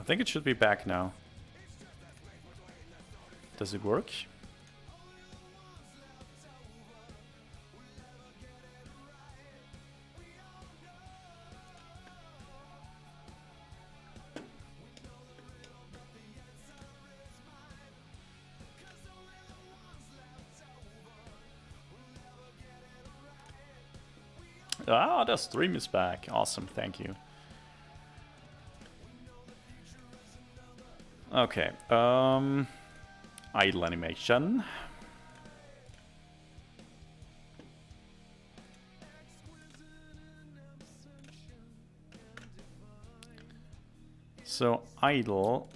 I think it should be back now. Does it work? Ah, the stream is back. Awesome, thank you. Okay, idle animation. So idle.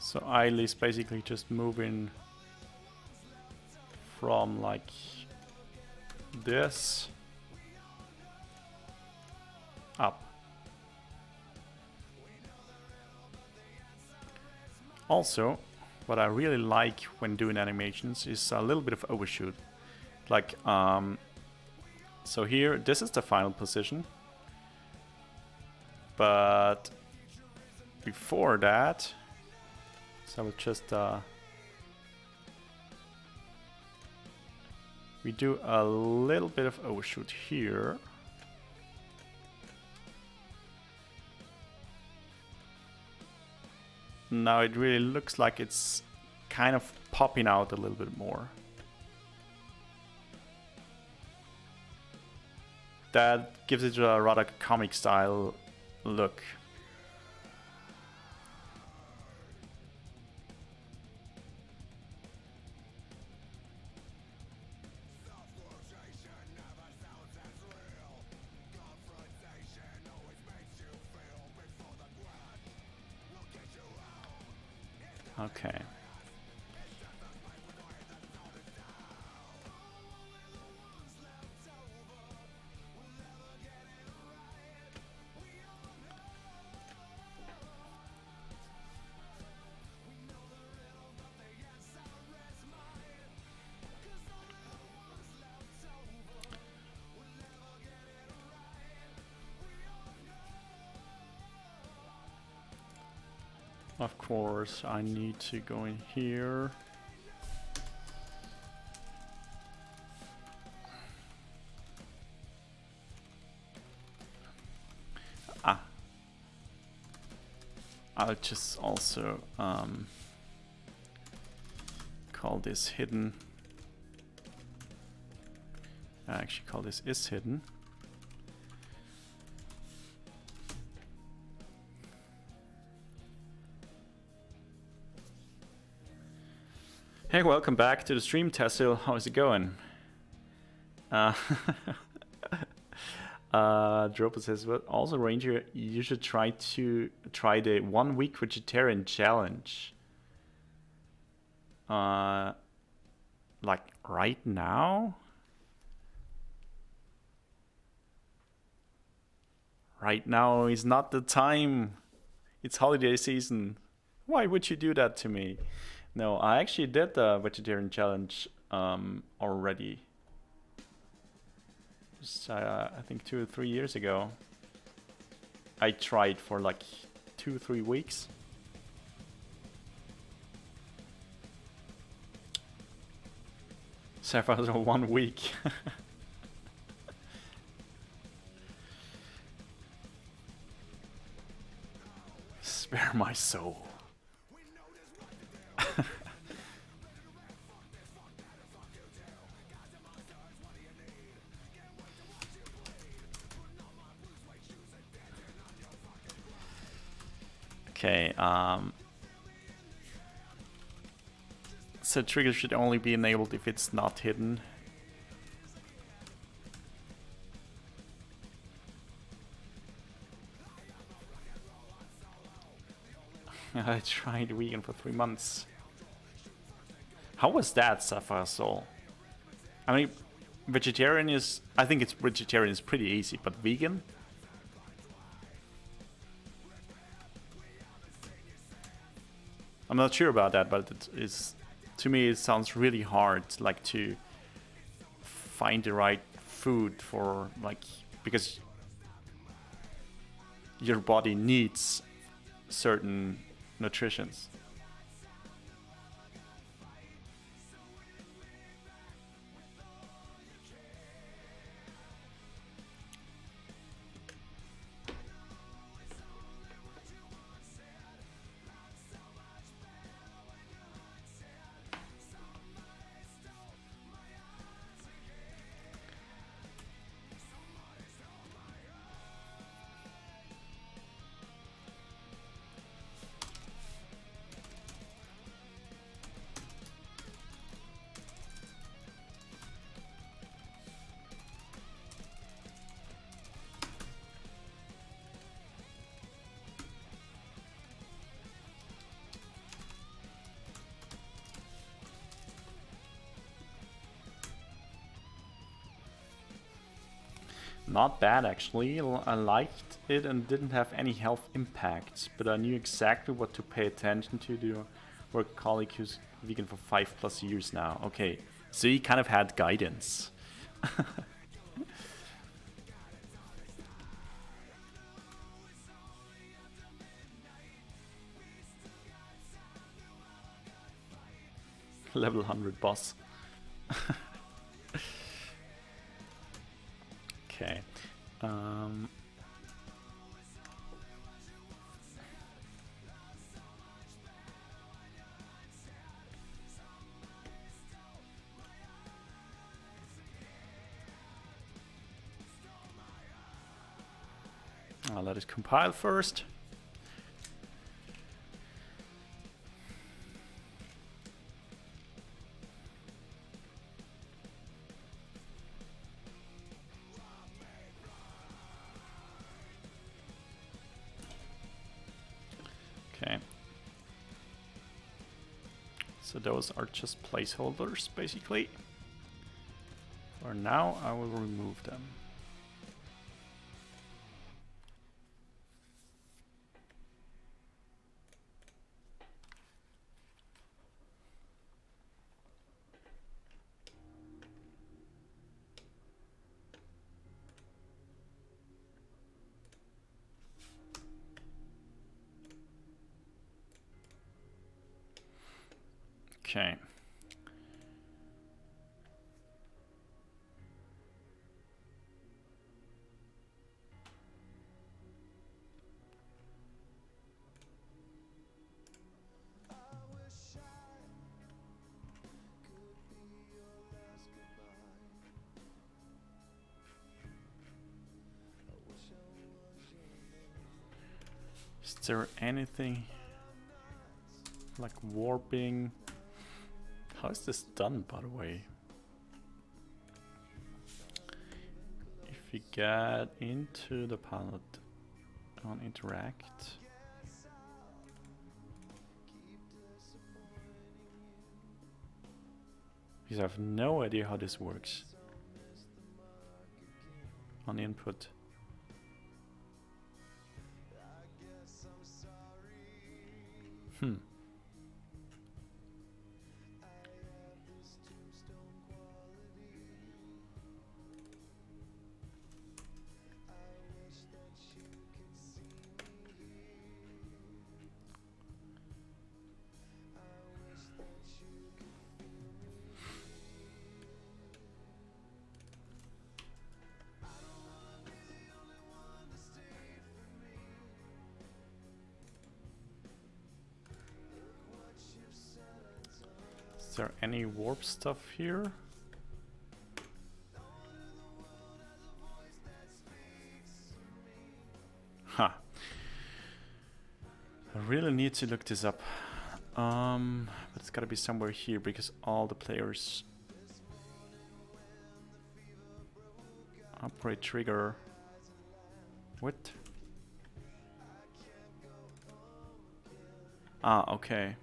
So idle is basically just moving from like this up. Also, what I really like when doing animations is a little bit of overshoot. Like, so here, this is the final position. But before that, so I will just we do a little bit of overshoot here. Now it really looks like it's kind of popping out a little bit more. That gives it a rather comic style look. Okay. Of course, I need to go in here. I'll just also call this hidden. I actually call this is hidden. Hey, welcome back to the stream, Tessil. How's it going? Dropa says, but also Ranger, you should try the 1 week vegetarian challenge. Like right now? Right now is not the time. It's holiday season. Why would you do that to me? No, I actually did the vegetarian challenge already. Just, I think 2 or 3 years ago. I tried for like 2 or 3 weeks. Sapphire was 1 week. Spare my soul. Okay, so trigger should only be enabled if it's not hidden. I tried vegan for 3 months. How was that, Sapphire Soul? I mean, vegetarian is... I think it's vegetarian is pretty easy, but vegan? I'm not sure about that, but it is... To me, it sounds really hard, like, to find the right food for, like... Because your body needs certain nutritions. Not bad, actually. I liked it and didn't have any health impacts, but I knew exactly what to pay attention to. The work colleague who's vegan for 5+ years now. Okay, so he kind of had guidance. Level 100 boss. Okay. I'll let it compile first. Okay. So those are just placeholders, basically. For now, I will remove them. Okay. Is there anything like warping? How is this done, by the way? If we get into the palette on interact, because I have no idea how this works on input. Is there any warp stuff here? Huh. I really need to look this up. But it's gotta be somewhere here because all the players upgrade trigger. What? Ah, okay.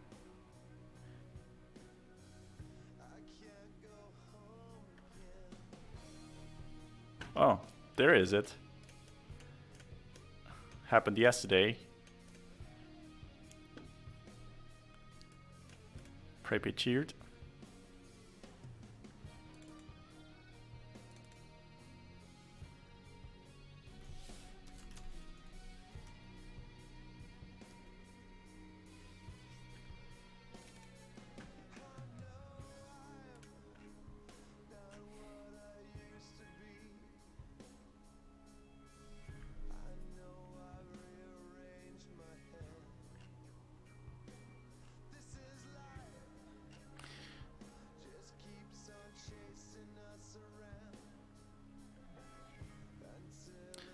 Oh, there is it. Happened yesterday. Pray be cheered.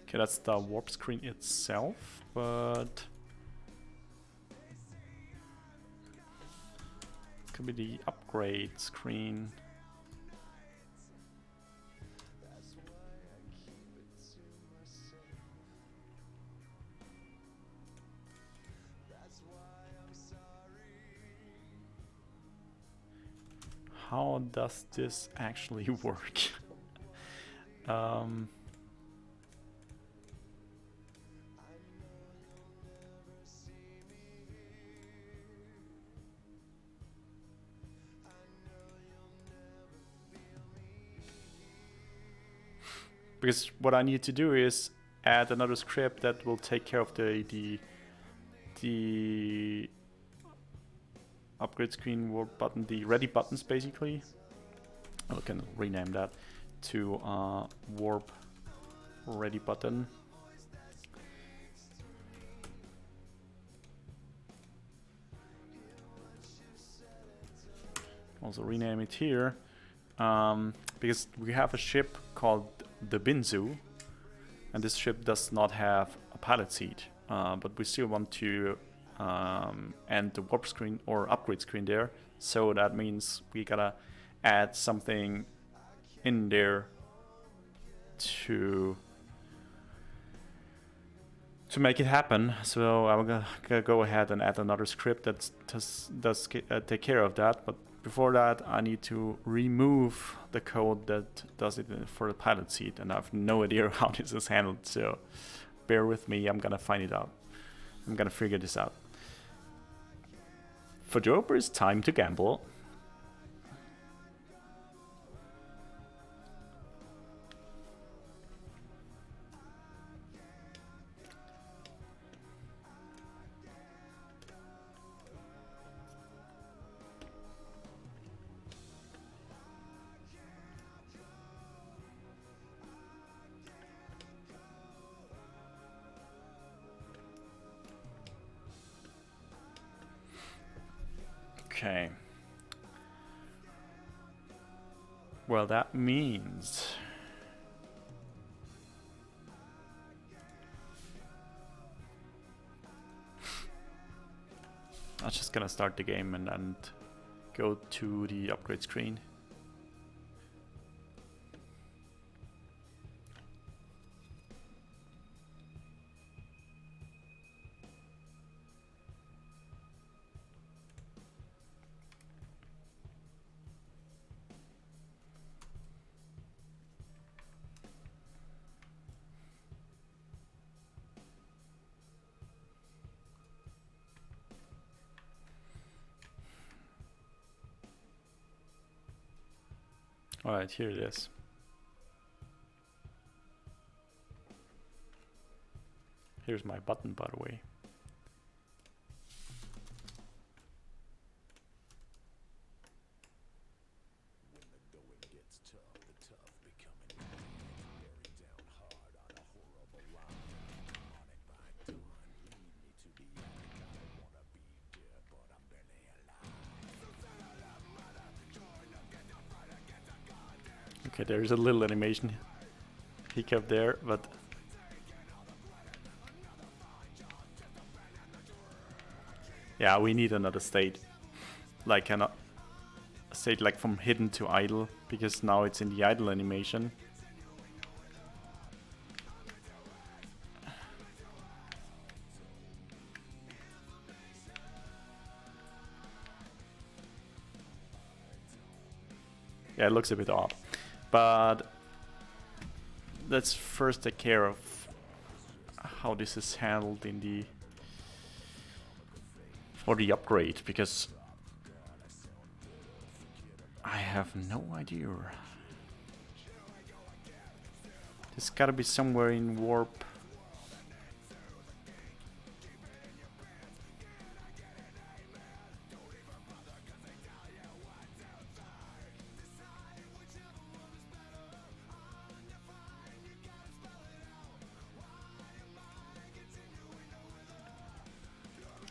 Okay, that's the warp screen itself, but could be the upgrade screen. How does this actually work? Because what I need to do is add another script that will take care of the upgrade screen, warp button, the ready buttons basically. I can rename that to warp ready button. Also rename it here because we have a ship called the Binzu, and this ship does not have a pilot seat, but we still want to end the warp screen or upgrade screen there, so that means we gotta add something in there to make it happen. So I'm gonna go ahead and add another script that does take care of that, but before that I need to remove the code that does it for the pilot seat, and I have no idea how this is handled, so bear with me. I'm gonna find it out. I'm gonna figure this out. For Joper, it's time to gamble. Okay. Well, that means I'm just gonna start the game and go to the upgrade screen. Alright, here it is. Here's my button, by the way. Okay, there's a little animation hiccup there, but yeah, we need another state, like a state like from hidden to idle, because now it's in the idle animation. Yeah, it looks a bit odd. But let's first take care of how this is handled in the for the upgrade, because I have no idea. There's gotta be somewhere in warp.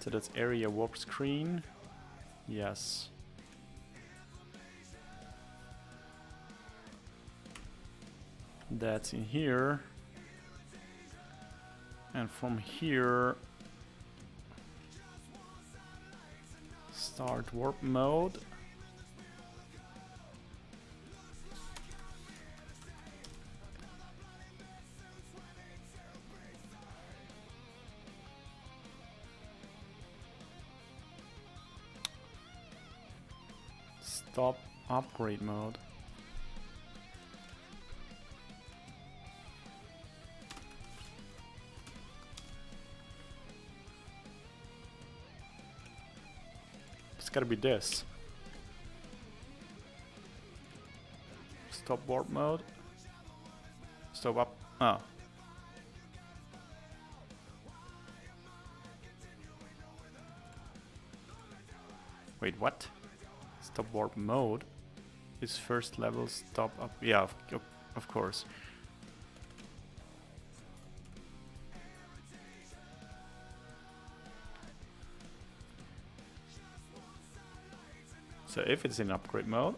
So that's area warp screen. Yes. That's in here. And from here, start warp mode. Stop upgrade mode. It's gotta be this. Stop warp mode. Stop up. Oh. Wait, what? Stop warp mode is first level stop up. Yeah, of course. So if it's in upgrade mode,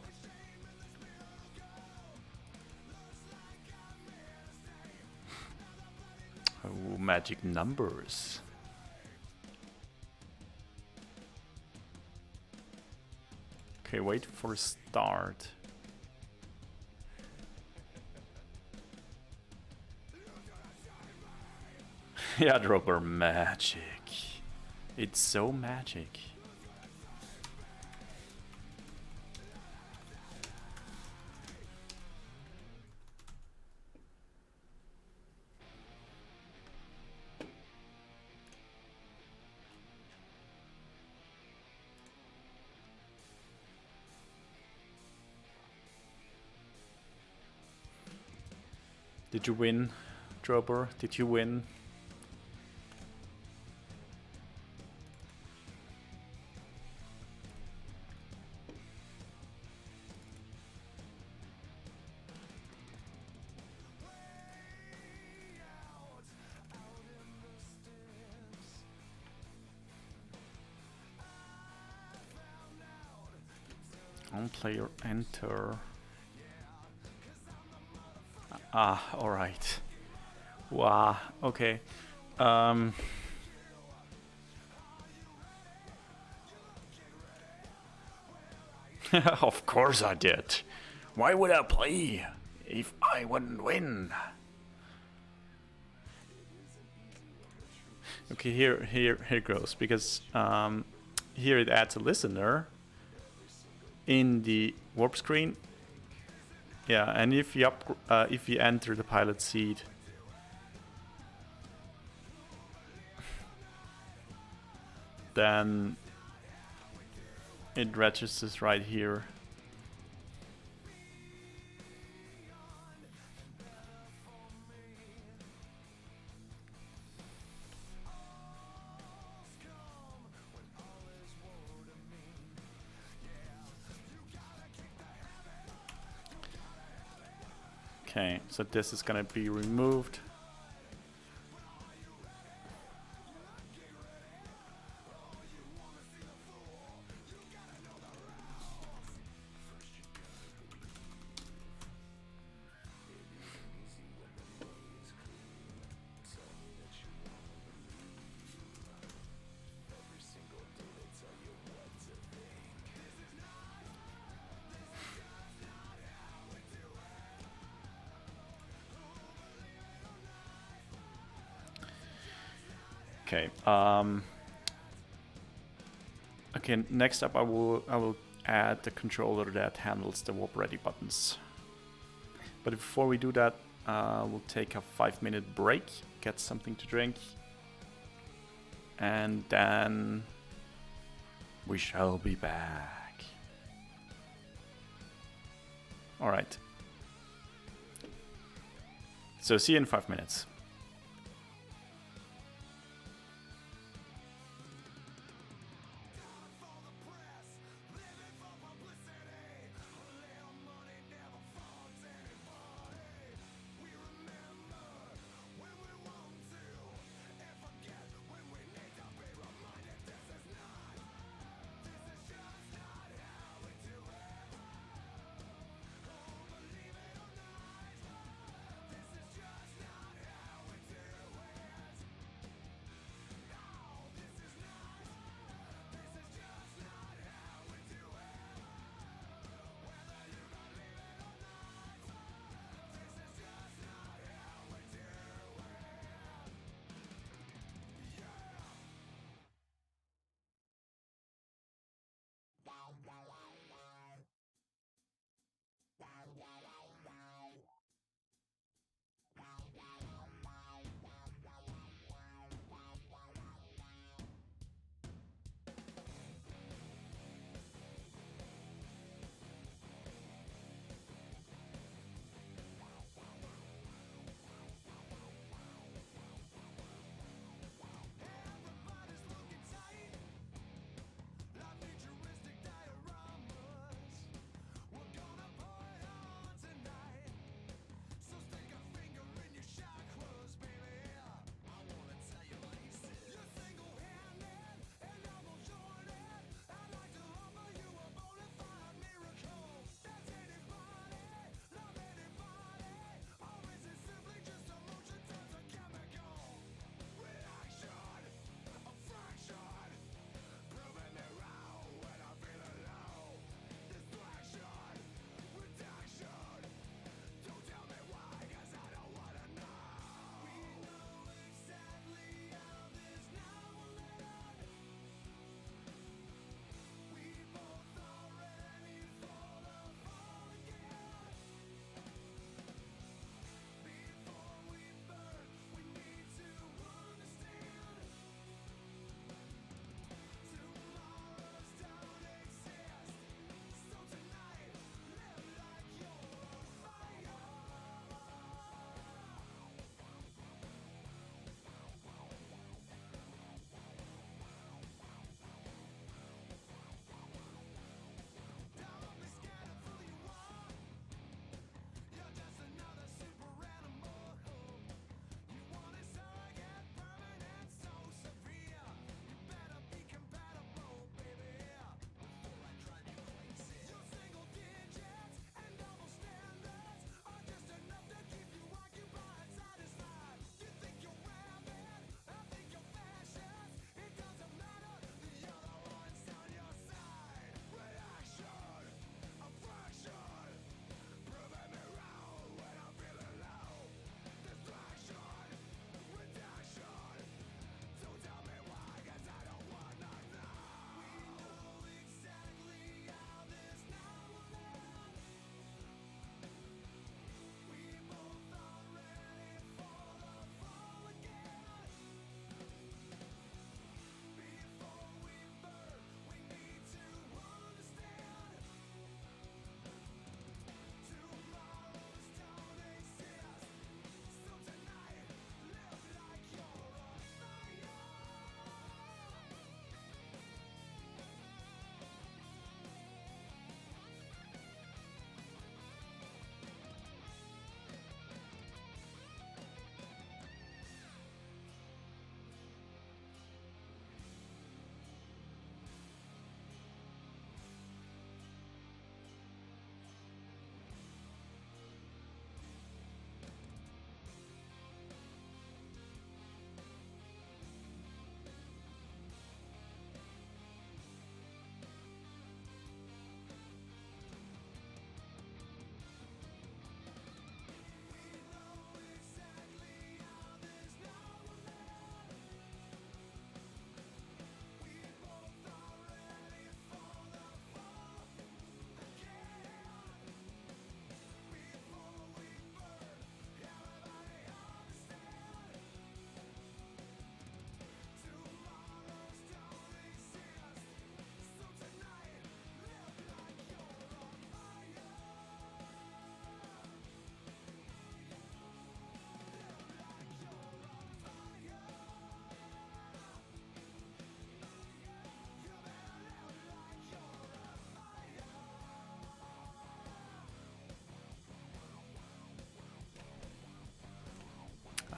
oh, magic numbers. Okay, wait for start. Yeah, dropper magic. It's so magic. Did you win, Dropper? Did you win? On player enter. Ah, alright. Wow, okay. Of course I did. Why would I play if I wouldn't win? Okay, here goes, because here it adds a listener in the warp screen. Yeah, and if you enter the pilot seat, then it registers right here. Okay, so this is gonna be removed. Okay. Okay. Next up, I will add the controller that handles the warp ready buttons. But before we do that, we'll take a 5-minute break, get something to drink, and then we shall be back. Alright. So see you in 5 minutes.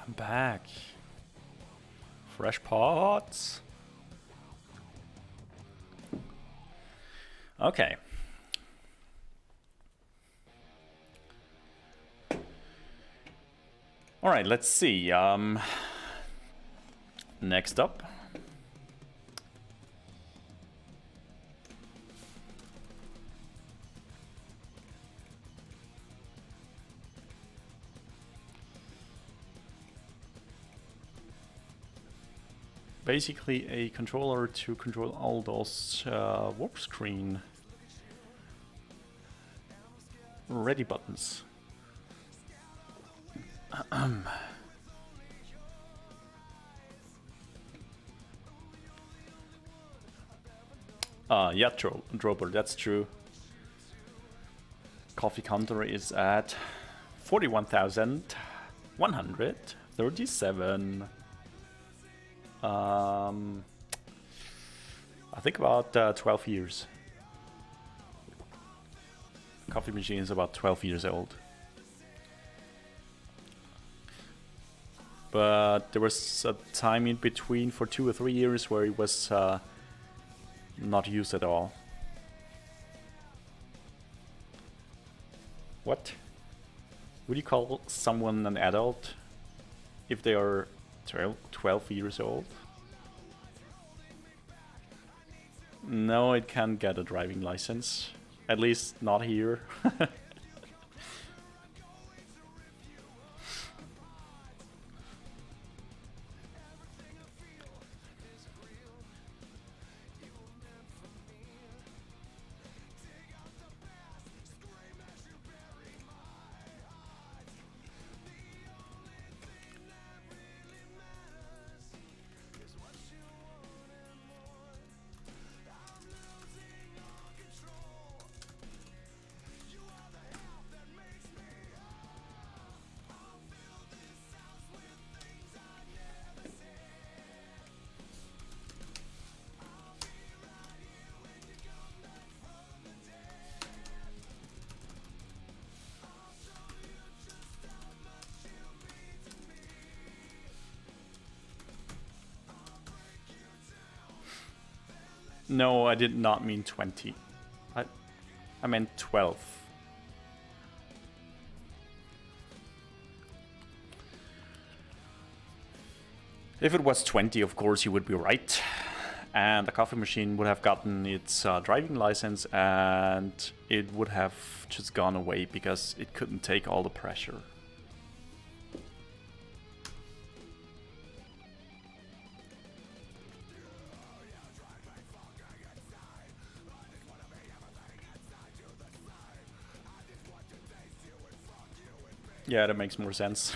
I'm back. Fresh pots. Okay. All right, let's see. Next up. Basically a controller to control all those warp screen ready buttons. Yeah, Drober, that's true. Coffee counter is at 41,137. I think about 12 years. Coffee machine is about 12 years old. But there was a time in between for 2 or 3 years where it was not used at all. What? Would you call someone an adult if they are 12 years old? No, it can't get a driving license. At least not here. No, I did not mean 20. I meant 12. If it was 20, of course, you would be right. And the coffee machine would have gotten its driving license and it would have just gone away because it couldn't take all the pressure. Yeah, that makes more sense.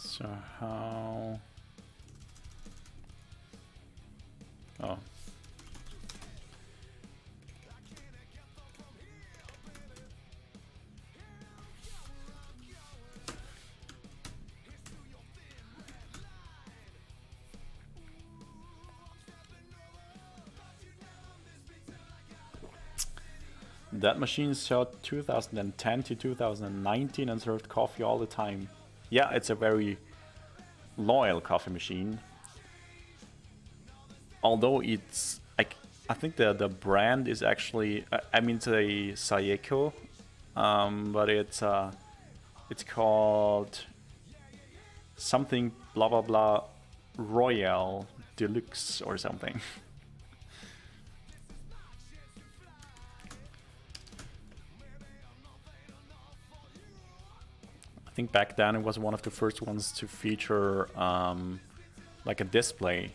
So how... Oh. That machine showed 2010 to 2019 and served coffee all the time. Yeah, it's a very loyal coffee machine. Although it's I think the brand is actually I mean it's a Saeco, but it's called something blah blah blah Royal Deluxe or something. I think back then it was one of the first ones to feature like a display.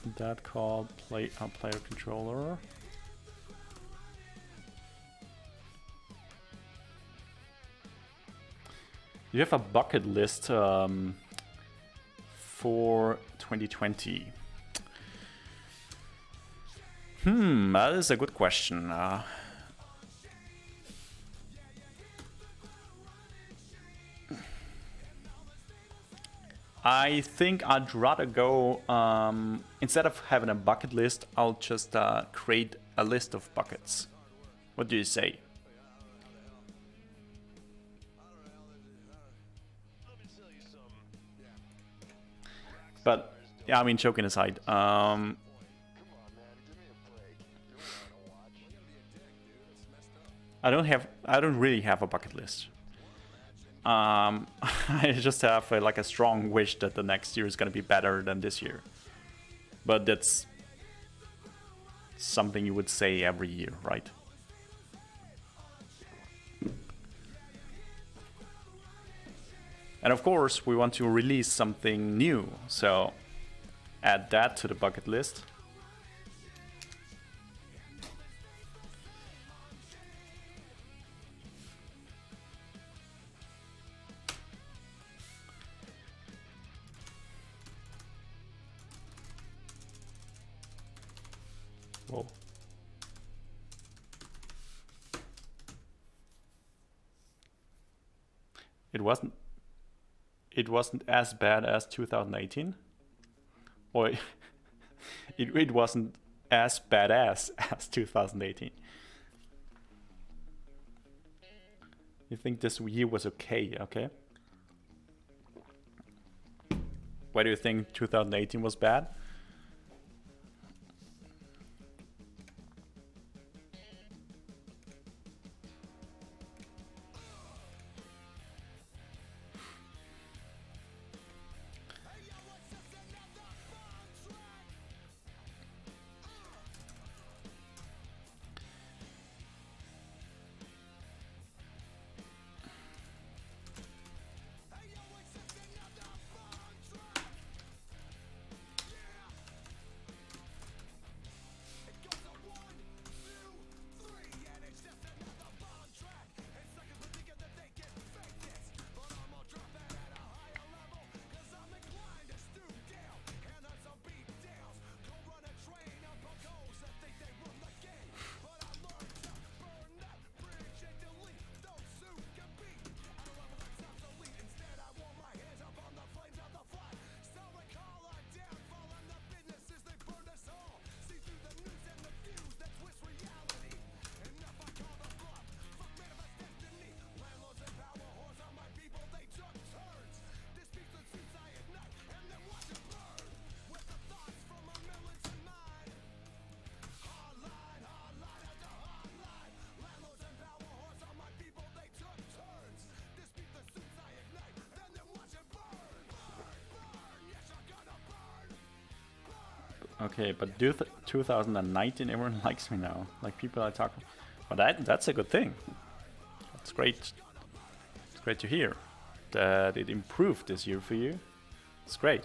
Isn't that called player controller? You have a bucket list for 2020. That is a good question. I think I'd rather go, instead of having a bucket list, I'll just create a list of buckets. What do you say? But, yeah, I mean, joking aside, I don't really have a bucket list. I just have like a strong wish that the next year is going to be better than this year. But that's something you would say every year, right? And of course, we want to release something new, so add that to the bucket list. Whoa. It wasn't as bad as 2018, or it wasn't as badass as 2018. You think this year was okay? Okay. Why do you think 2018 was bad? Okay, but 2019, everyone likes me now. Like people are talking, but that's a good thing. That's great. It's great to hear that it improved this year for you. It's great.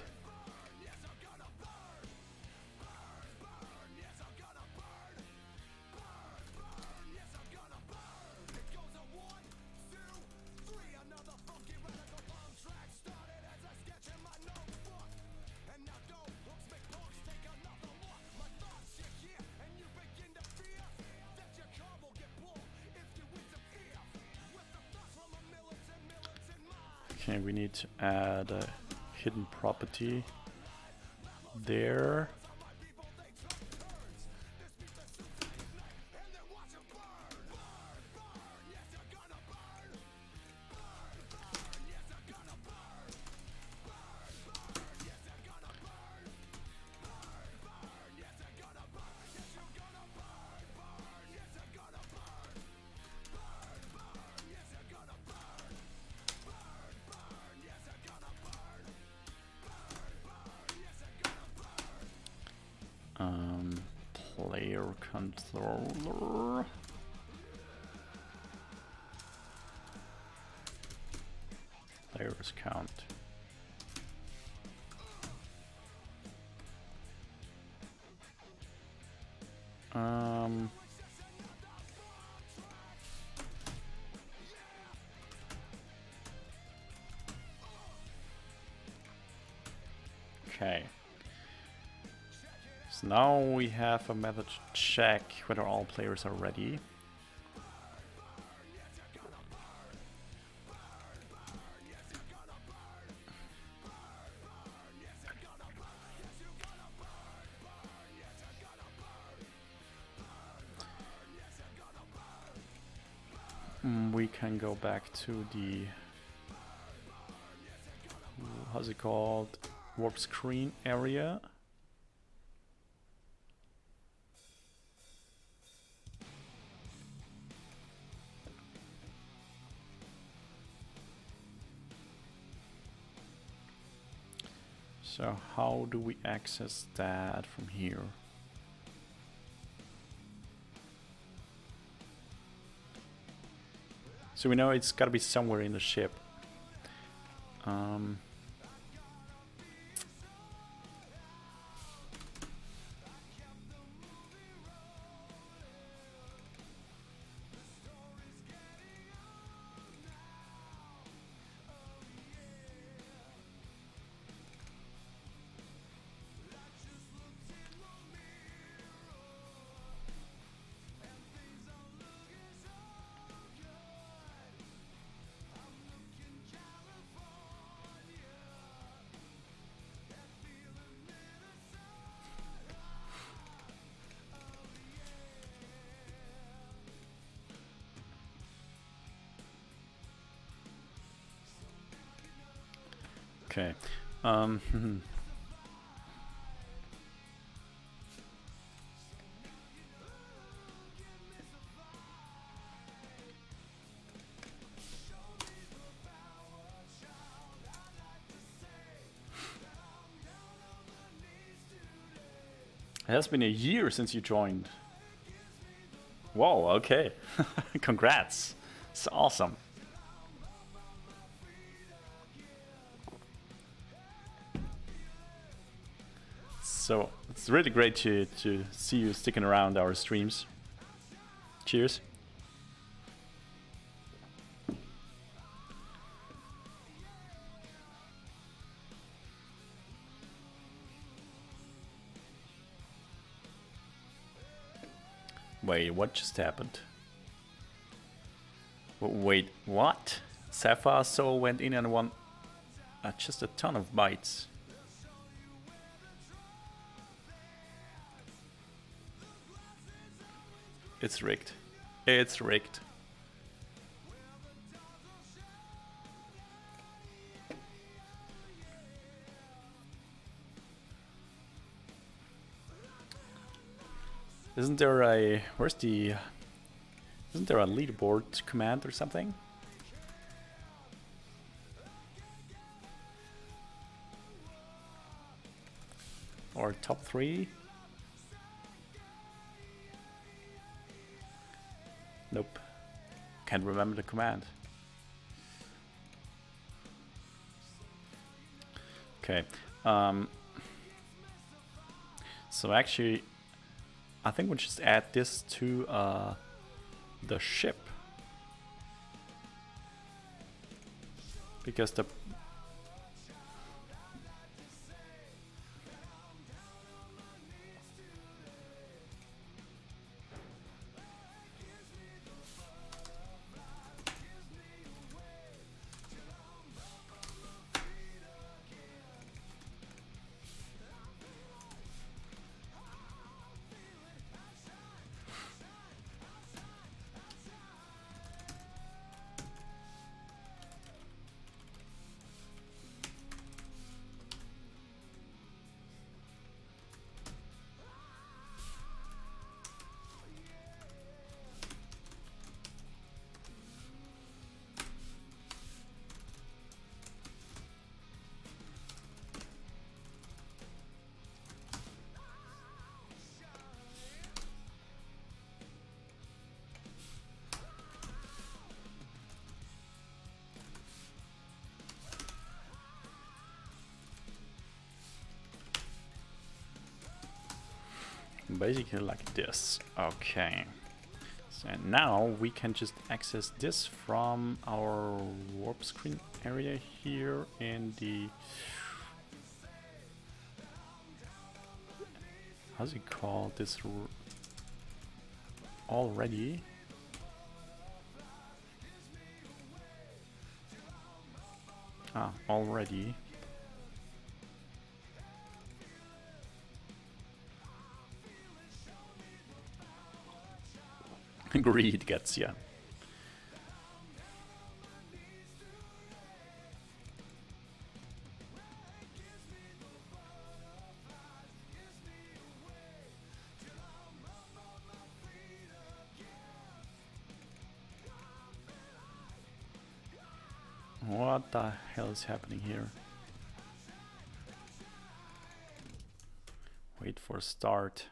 Okay, we need to add a hidden property there. Player controller. Players count. Okay. So now we have a method to check whether all players are ready. We can go back to the, how's it called, warp screen area. So how do we access that from here? So we know it's got to be somewhere in the ship. Okay. It has been a year since you joined. Whoa, okay. Congrats. It's awesome. So it's really great to see you sticking around our streams. Cheers. Wait, what just happened? Wait, what? Sapphire Soul went in and won just a ton of bites. It's rigged. It's rigged. Isn't there a... where's the... isn't there a leaderboard command or something? Or top 3? Nope. Can't remember the command. Okay. So actually, I think we'll just add this to the ship. Because the... basically like this. Okay. So now we can just access this from our warp screen area here in the... How's it called? This already? Ah, already. Greed gets ya. What the hell is happening here? Wait for start.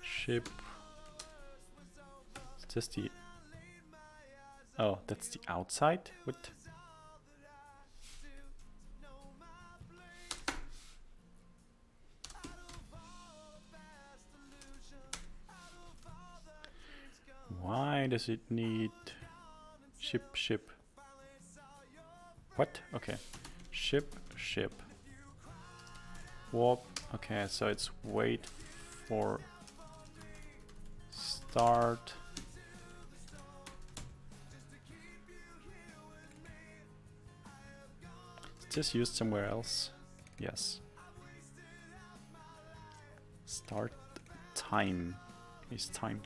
Ship. Is this the... Oh, that's the outside? What? Why does it need ship? What? Okay. Ship. Warp. Okay, so it's wait for start. Is this used somewhere else? Yes. Start time. Is time.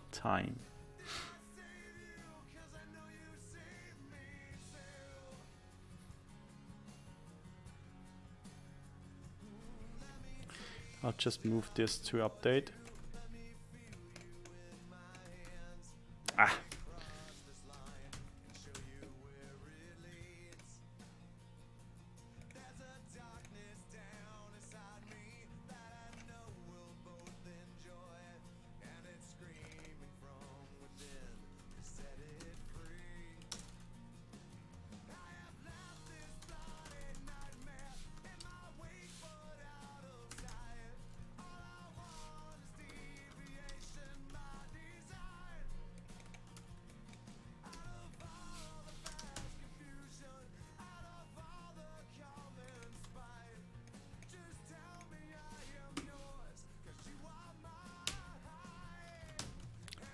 I'll just move this to update. Ah.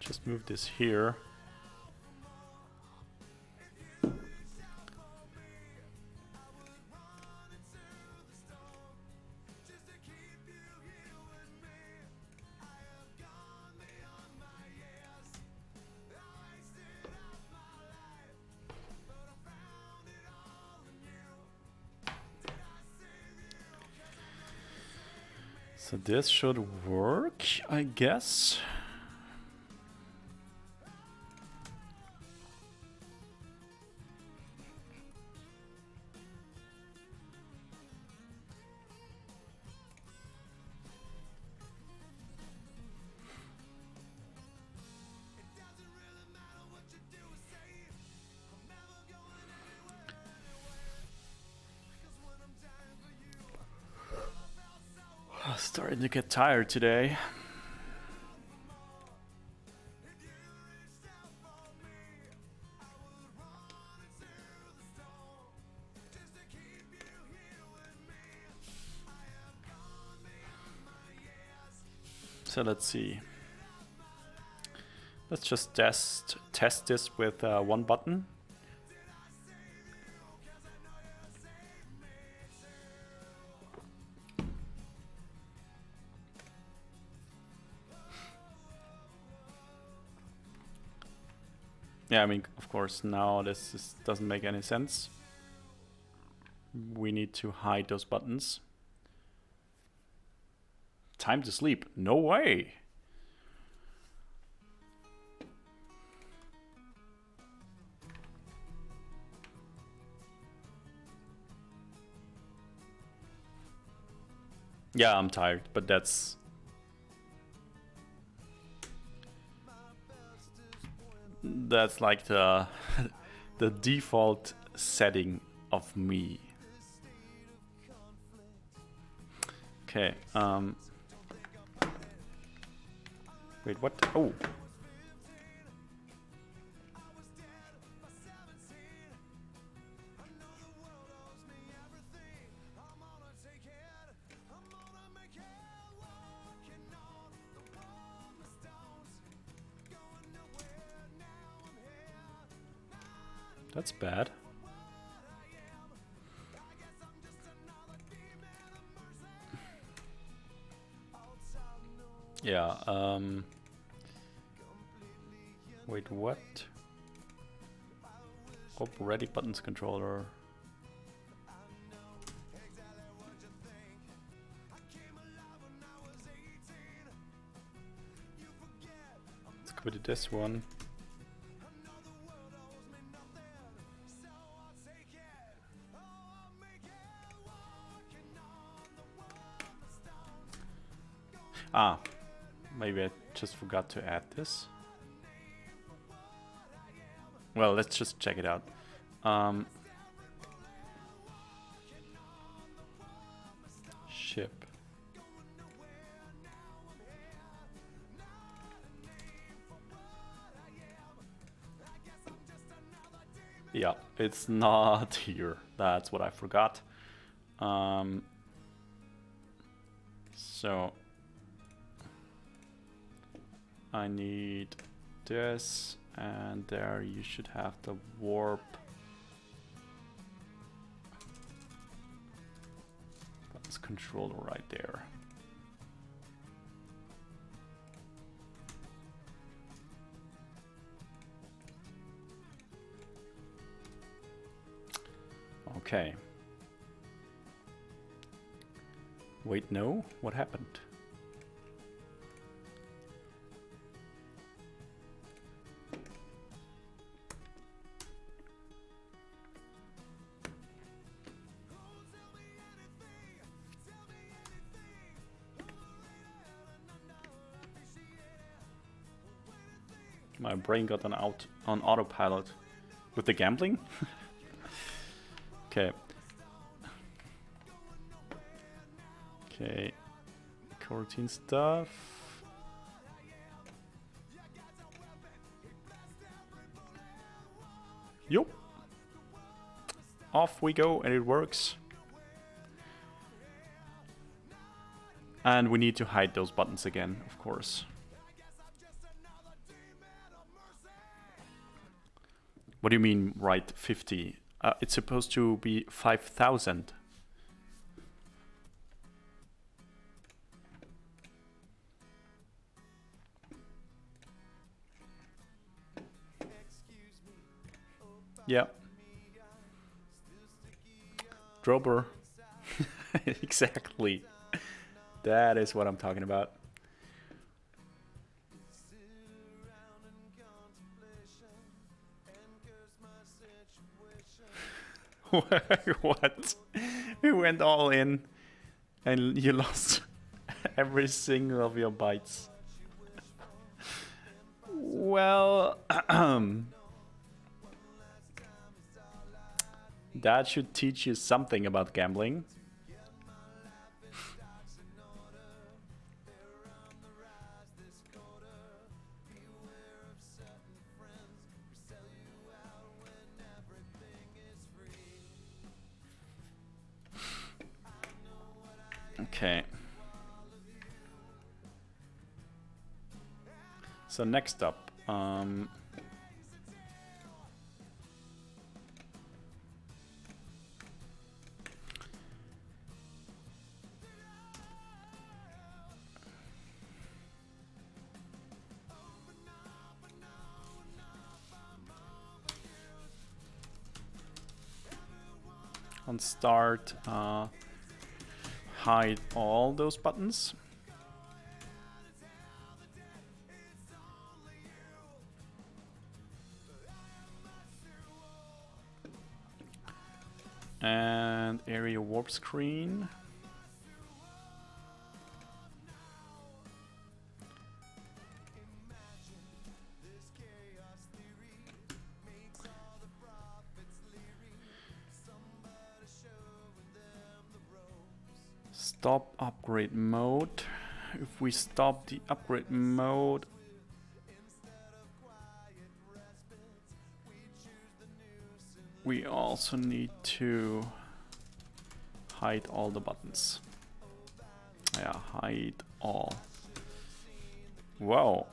Just move this here. So this should work, I guess. Starting to get tired today. So let's see. Let's just test this with one button. Yeah, I mean, of course, now this doesn't make any sense. We need to hide those buttons. Time to sleep. No way. Yeah, I'm tired, but that's... That's like the the default setting of me. Okay, wait, what? Oh. That's bad. Yeah, wait, what? Oh, ready buttons controller. Let's go to this one. Ah, maybe I just forgot to add this. Well, let's just check it out. Ship. Yeah, it's not here. That's what I forgot. So I need this, and there you should have the warp. That's controller right there. Okay. Wait, no? What happened? My brain got on autopilot with the gambling. Okay. Okay. Coroutine stuff. Yup. Off we go, and it works. And we need to hide those buttons again, of course. What do you mean, right 50? It's supposed to be 5,000. Yeah. Drober. Exactly. That is what I'm talking about. What? You went all in and you lost every single of your bytes. Well, that should teach you something about gambling. Okay. So next up, on start, hide all those buttons. And area warp screen. Stop upgrade mode. If we stop the upgrade mode, we also need to hide all the buttons. Yeah, hide all. Whoa.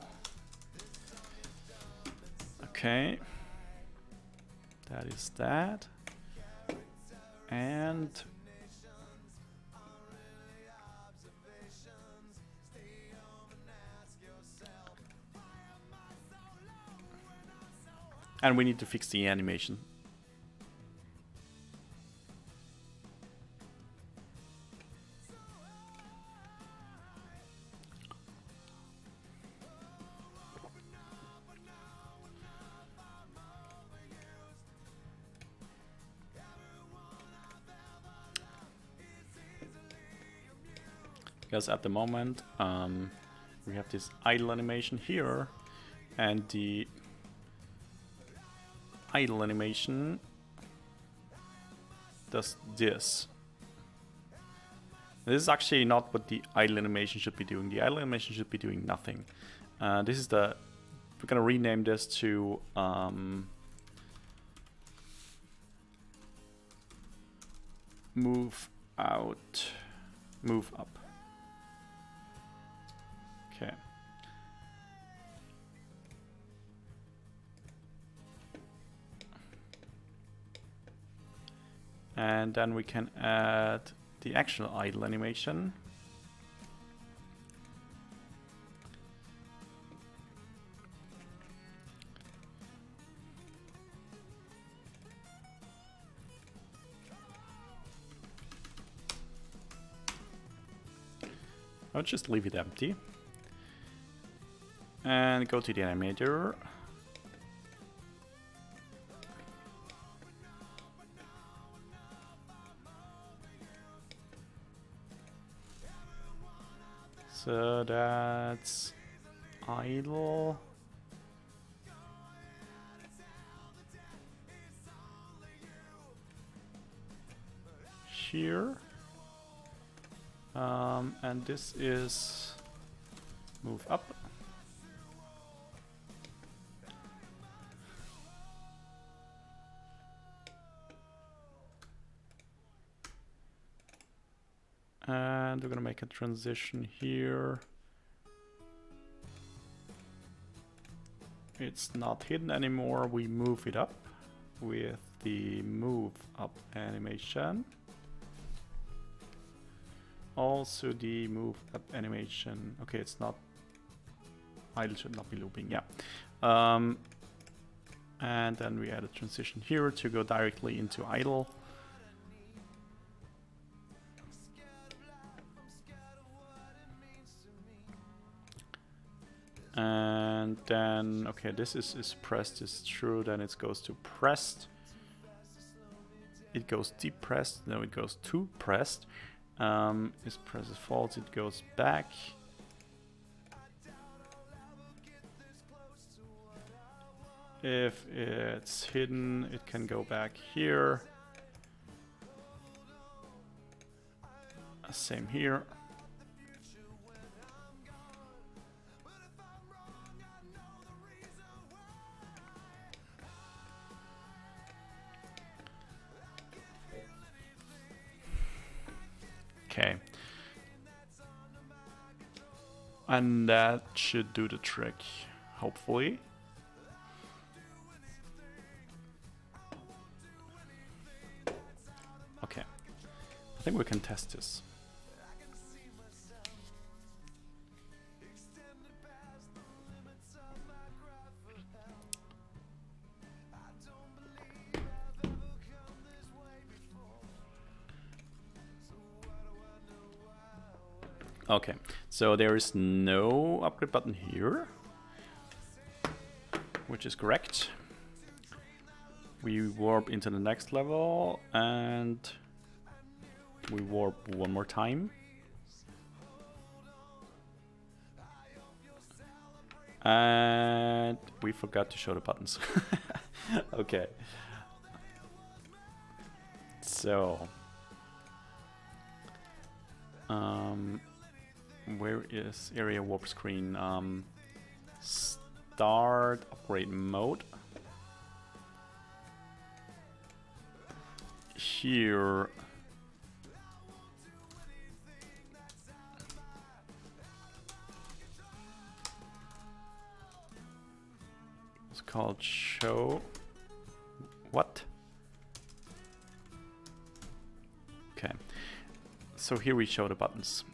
Okay. That is that. And we need to fix the animation. Because at the moment we have this idle animation here, and the idle animation does this. This is actually not what the idle animation should be doing. The idle animation should be doing nothing. This is the, we're gonna rename this to move out, move up. Okay. And then we can add the actual idle animation. I'll just leave it empty. And go to the animator. So that's idle. Here. And this is move up. And we're gonna make a transition here. It's not hidden anymore. We move it up with the move up animation. Also the move up animation. Okay, it's not, idle should not be looping, yeah. And then we add a transition here to go directly into idle. And then, okay, this is pressed, is true, then it goes to pressed. It goes depressed, no, it goes to pressed. Is press is false, it goes back. If it's hidden, it can go back here. Same here. Okay. And that should do the trick, hopefully. Okay. I think we can test this. Okay, so there is no upgrade button here, which is correct. We warp into the next level and we warp one more time. And we forgot to show the buttons. Okay. So Where is area warp screen? Start upgrade mode. Here. It's called show. What? Okay. So here we show the buttons.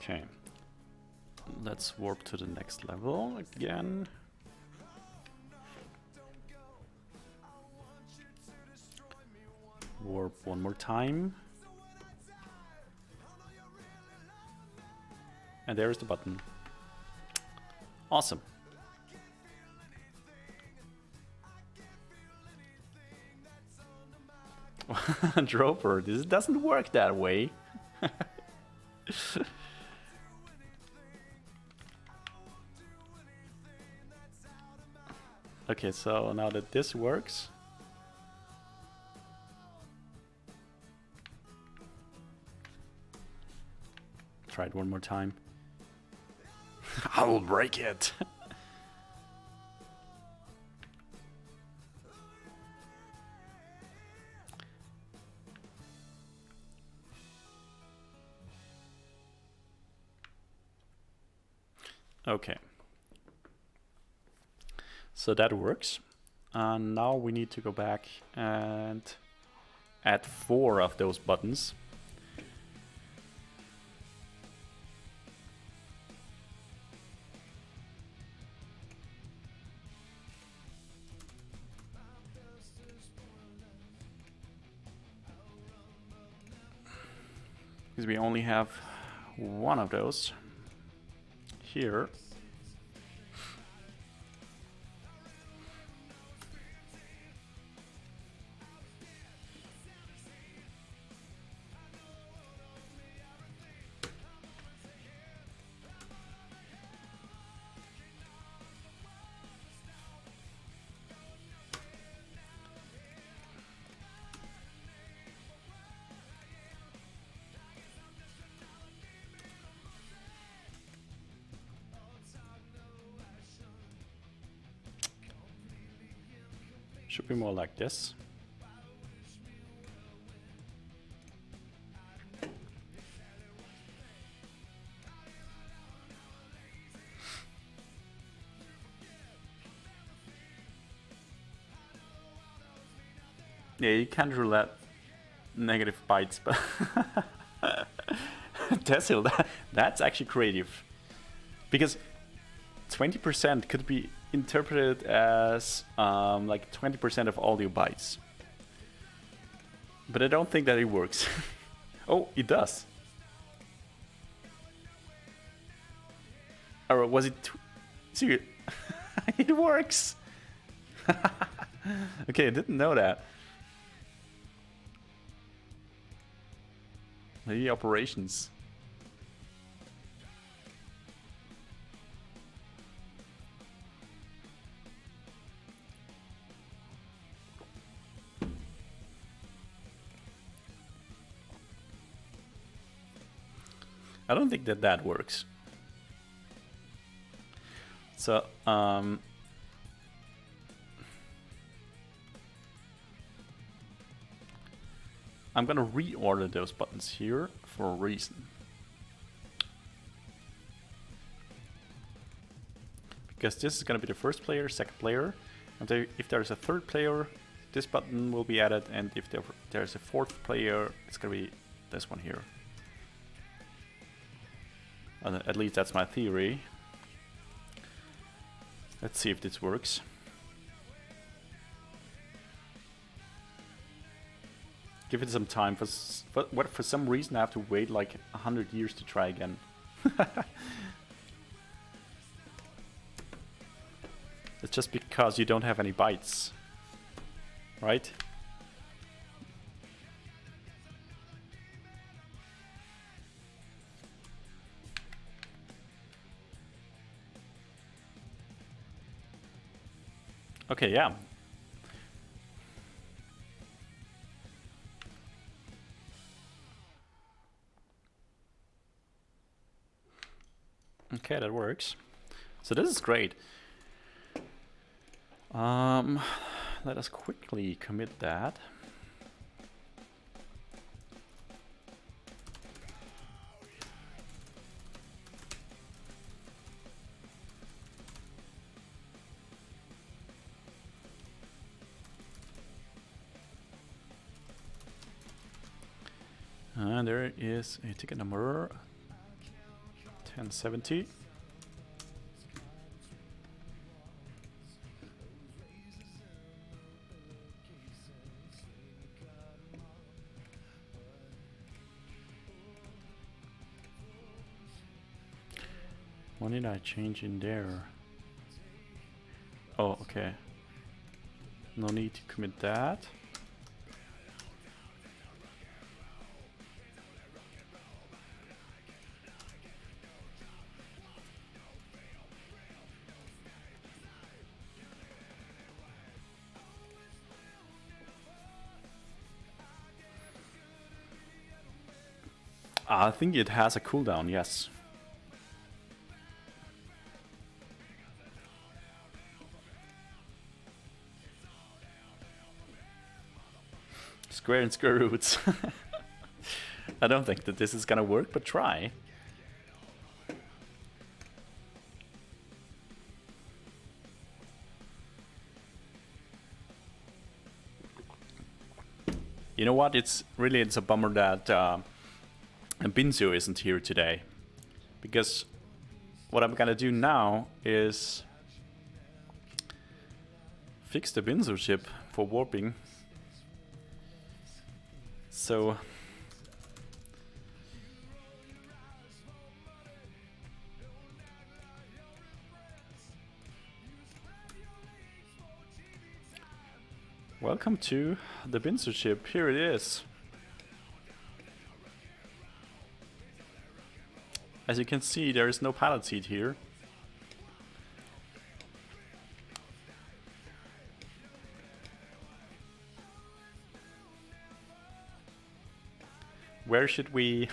Okay, let's warp to the next level again. Warp one more time. And there's the button. Awesome. Droper, this doesn't work that way. Okay, so now that this works, try it one more time. I will break it. Okay. So that works. And now we need to go back and add 4 of those buttons. Because we only have 1 of those here. Should be more like this. Yeah, you can't roulette negative bytes, but Tessil, that's actually creative. Because 20% could be interpreted as like 20% of all your bytes. But I don't think that it works. Oh, it does. Or was it serious? It works. Okay, I didn't know that. Maybe operations. I don't think that that works. So, I'm gonna reorder those buttons here for a reason. Because this is gonna be the first player, second player, and if there's a third player, this button will be added, and if there's a fourth player, it's gonna be this one here. At least that's my theory. Let's see if this works. Give it some time. For some reason I have to wait like 100 years to try again. It's just because you don't have any bytes, right? Okay, yeah. Okay, that works. So this is great. Let us quickly commit that. And there is a ticket number 1070. What did I change in there? Oh, okay. No need to commit that. I think it has a cooldown, yes. Square and square roots. I don't think that this is gonna work, but try. You know what? It's a bummer that Binzu isn't here today, because what I'm gonna do now is fix the Binzu ship for warping. So welcome to the Binzu ship. Here it is. As you can see, there is no pilot seat here. Where should we...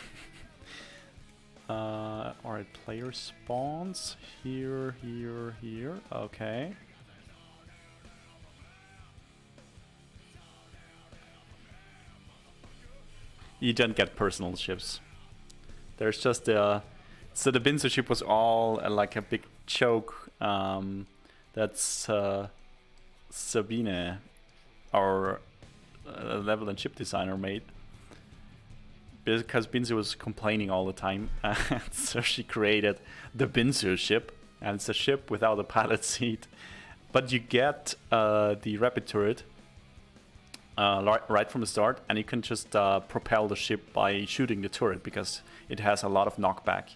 Alright, player spawns. Here, here, here. Okay. You don't get personal ships. There's just a... So the Binzu ship was all like a big choke. That's Sabine, our level and ship designer, made. Because Binzu was complaining all the time. So she created the Binzu ship. And it's a ship without a pilot seat. But you get the rapid turret right from the start. And you can just propel the ship by shooting the turret, because it has a lot of knockback.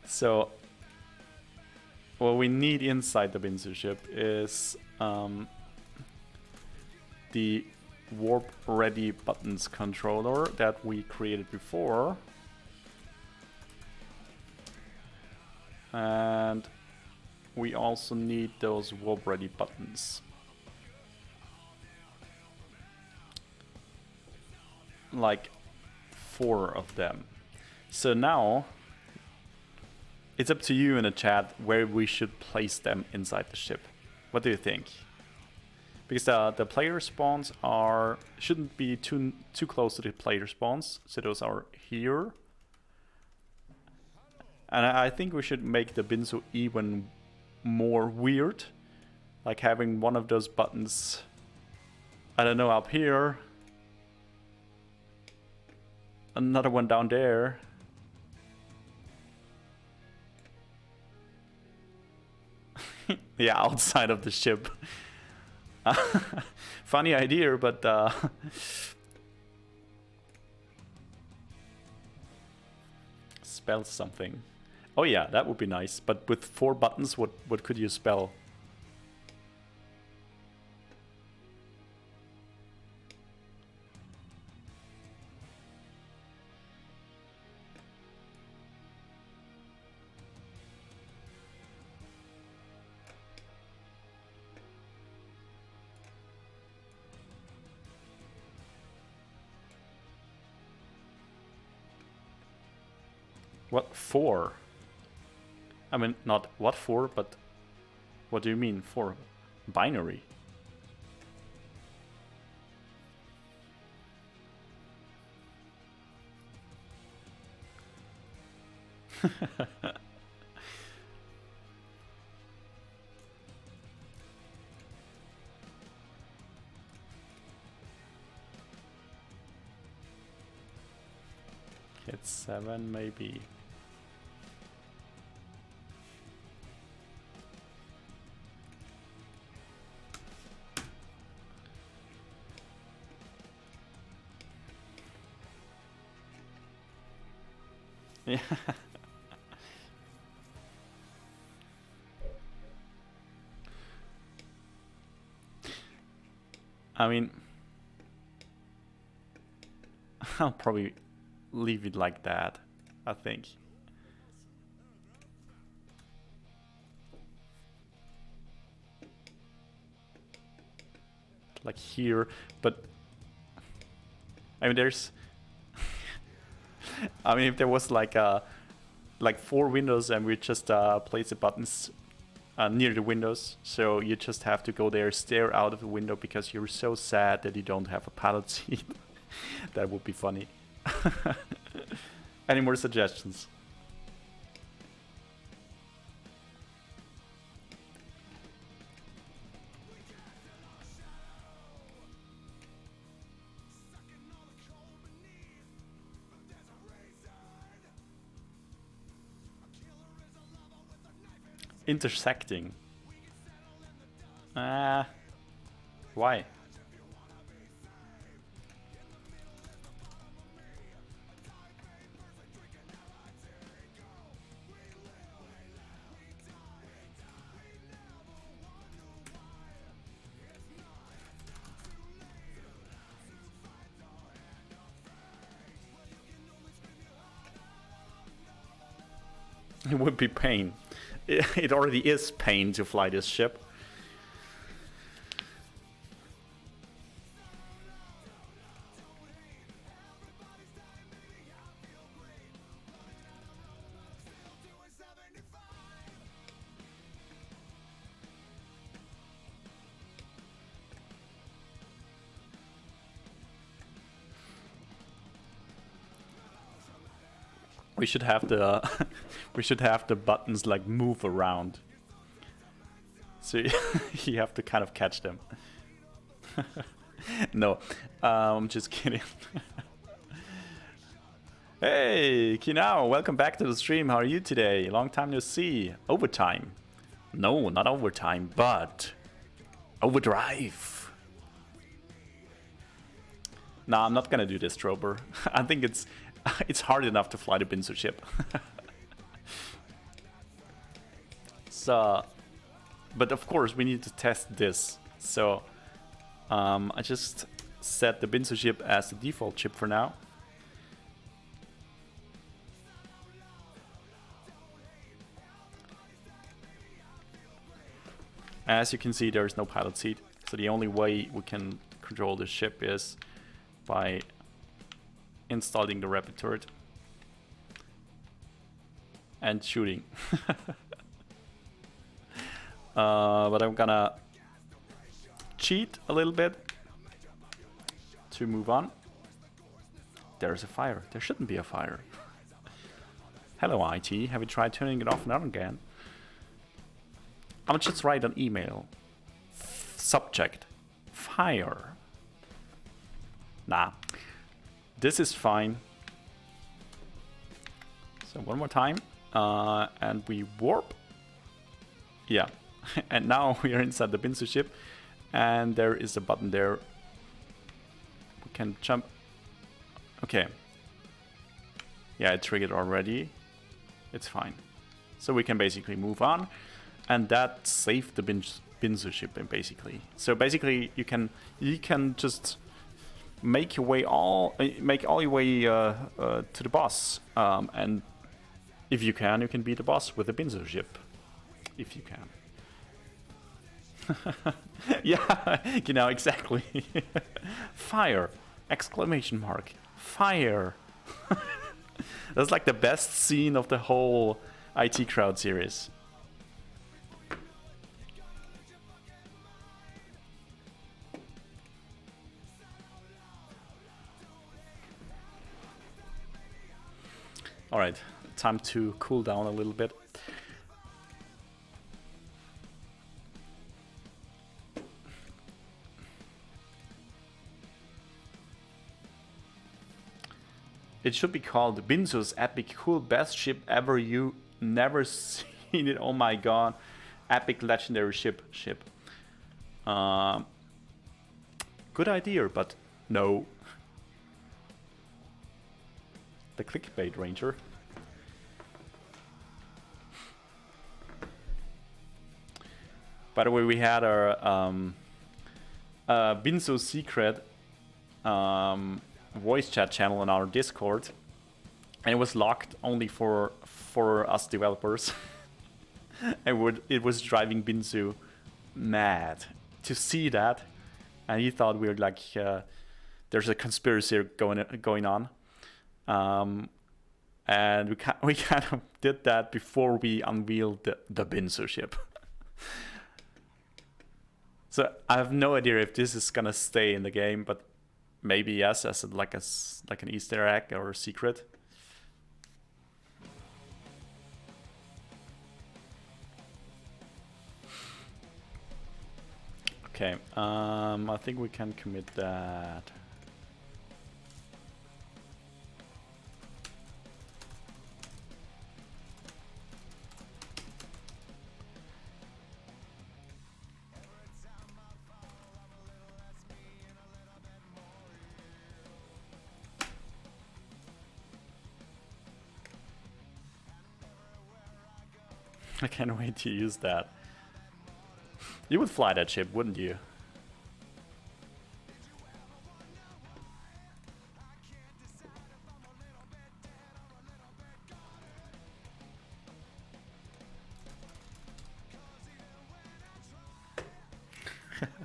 So what we need inside the Binzu ship is the warp ready buttons controller that we created before, and we also need those warp ready buttons. Like 4 of them. So now it's up to you in the chat where we should place them inside the ship. What do you think? Because the player spawns shouldn't be too close to the player spawns, so those are here. And I think we should make the Binzu even more weird, like having one of those buttons, I don't know, up here. Another one down there. Yeah, outside of the ship. Funny idea, but spell something. Oh yeah, that would be nice. But with 4 buttons, what could you spell? What for? I mean, not what for, but what do you mean for? Binary. Hit 7 maybe. Yeah. I mean, I'll probably leave it like that, I think. Like here, but I mean, there's I mean, if there was like 4 windows and we just place the buttons near the windows, so you just have to go there, stare out of the window because you're so sad that you don't have a pilot seat. That would be funny. Any more suggestions? Intersecting. Why? It would be pain. It already is pain to fly this ship. We should have the we should have the buttons like move around. So you have to kind of catch them. No, I'm just kidding. Hey, Kinao, welcome back to the stream. How are you today? Long time no see. Overtime. No, not overtime, but overdrive. Nah, I'm not gonna do this, Trober. I think it's hard enough to fly the Binzu ship. So, but of course we need to test this. So I just set the Binzu ship as the default ship for now. As you can see, there is no pilot seat. So the only way we can control the ship is by installing the rapid turret and shooting. But I'm gonna cheat a little bit to move on. There's a fire. There shouldn't be a fire. Hello, IT. Have you tried turning it off and on again? I'm just write an email. Subject: fire. Nah. This is fine. So one more time. And we warp. Yeah. And now we are inside the Binzu ship, and there is a button there. We can jump. Okay. Yeah, it triggered already. It's fine. So we can basically move on, and that saved the Binzu ship basically. So basically, you can just make your way all your way to the boss, and if you can beat the boss with the Binzu ship. If you can. Yeah, you know, exactly. Fire! Exclamation mark. Fire! That's like the best scene of the whole IT Crowd series. Alright, time to cool down a little bit. It should be called Binzu's epic cool best ship ever. You never seen it. Oh my god. Epic legendary ship. Good idea, but no. The clickbait ranger. By the way, we had our Binzu secret voice chat channel on our Discord, and it was locked only for us developers. And it was driving Binzu mad to see that, and he thought we were like, there's a conspiracy going on, and we kind of did that before we unveiled the Binzu ship. So I have no idea if this is gonna stay in the game, but maybe yes, as like an Easter egg or a secret. Okay, I think we can commit that. I can't wait to use that. You would fly that ship, wouldn't you?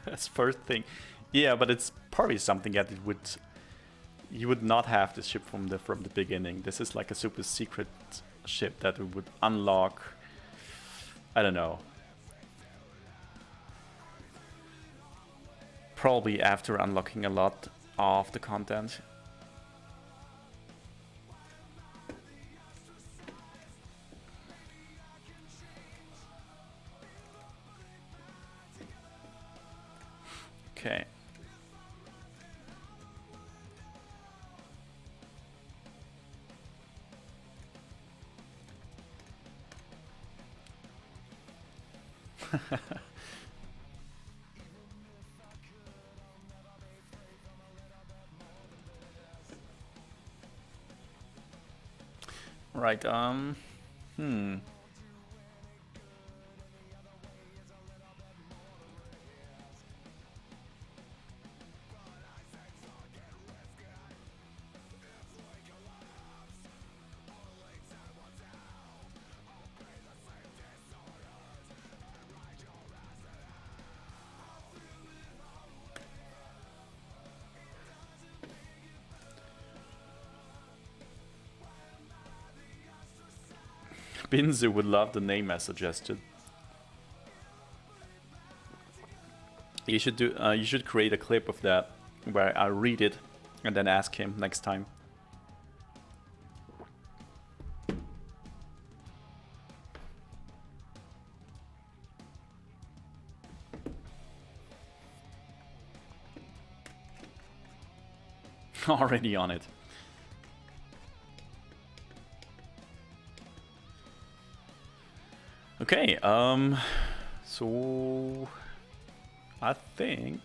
That's first thing. Yeah, but it's probably something that you would not have this ship from the beginning. This is like a super secret ship that we would unlock. I don't know. Probably after unlocking a lot of the content. Okay. Right, Binzu would love the name as suggested. You should create a clip of that where I read it and then ask him next time. Already on it. Okay, So I think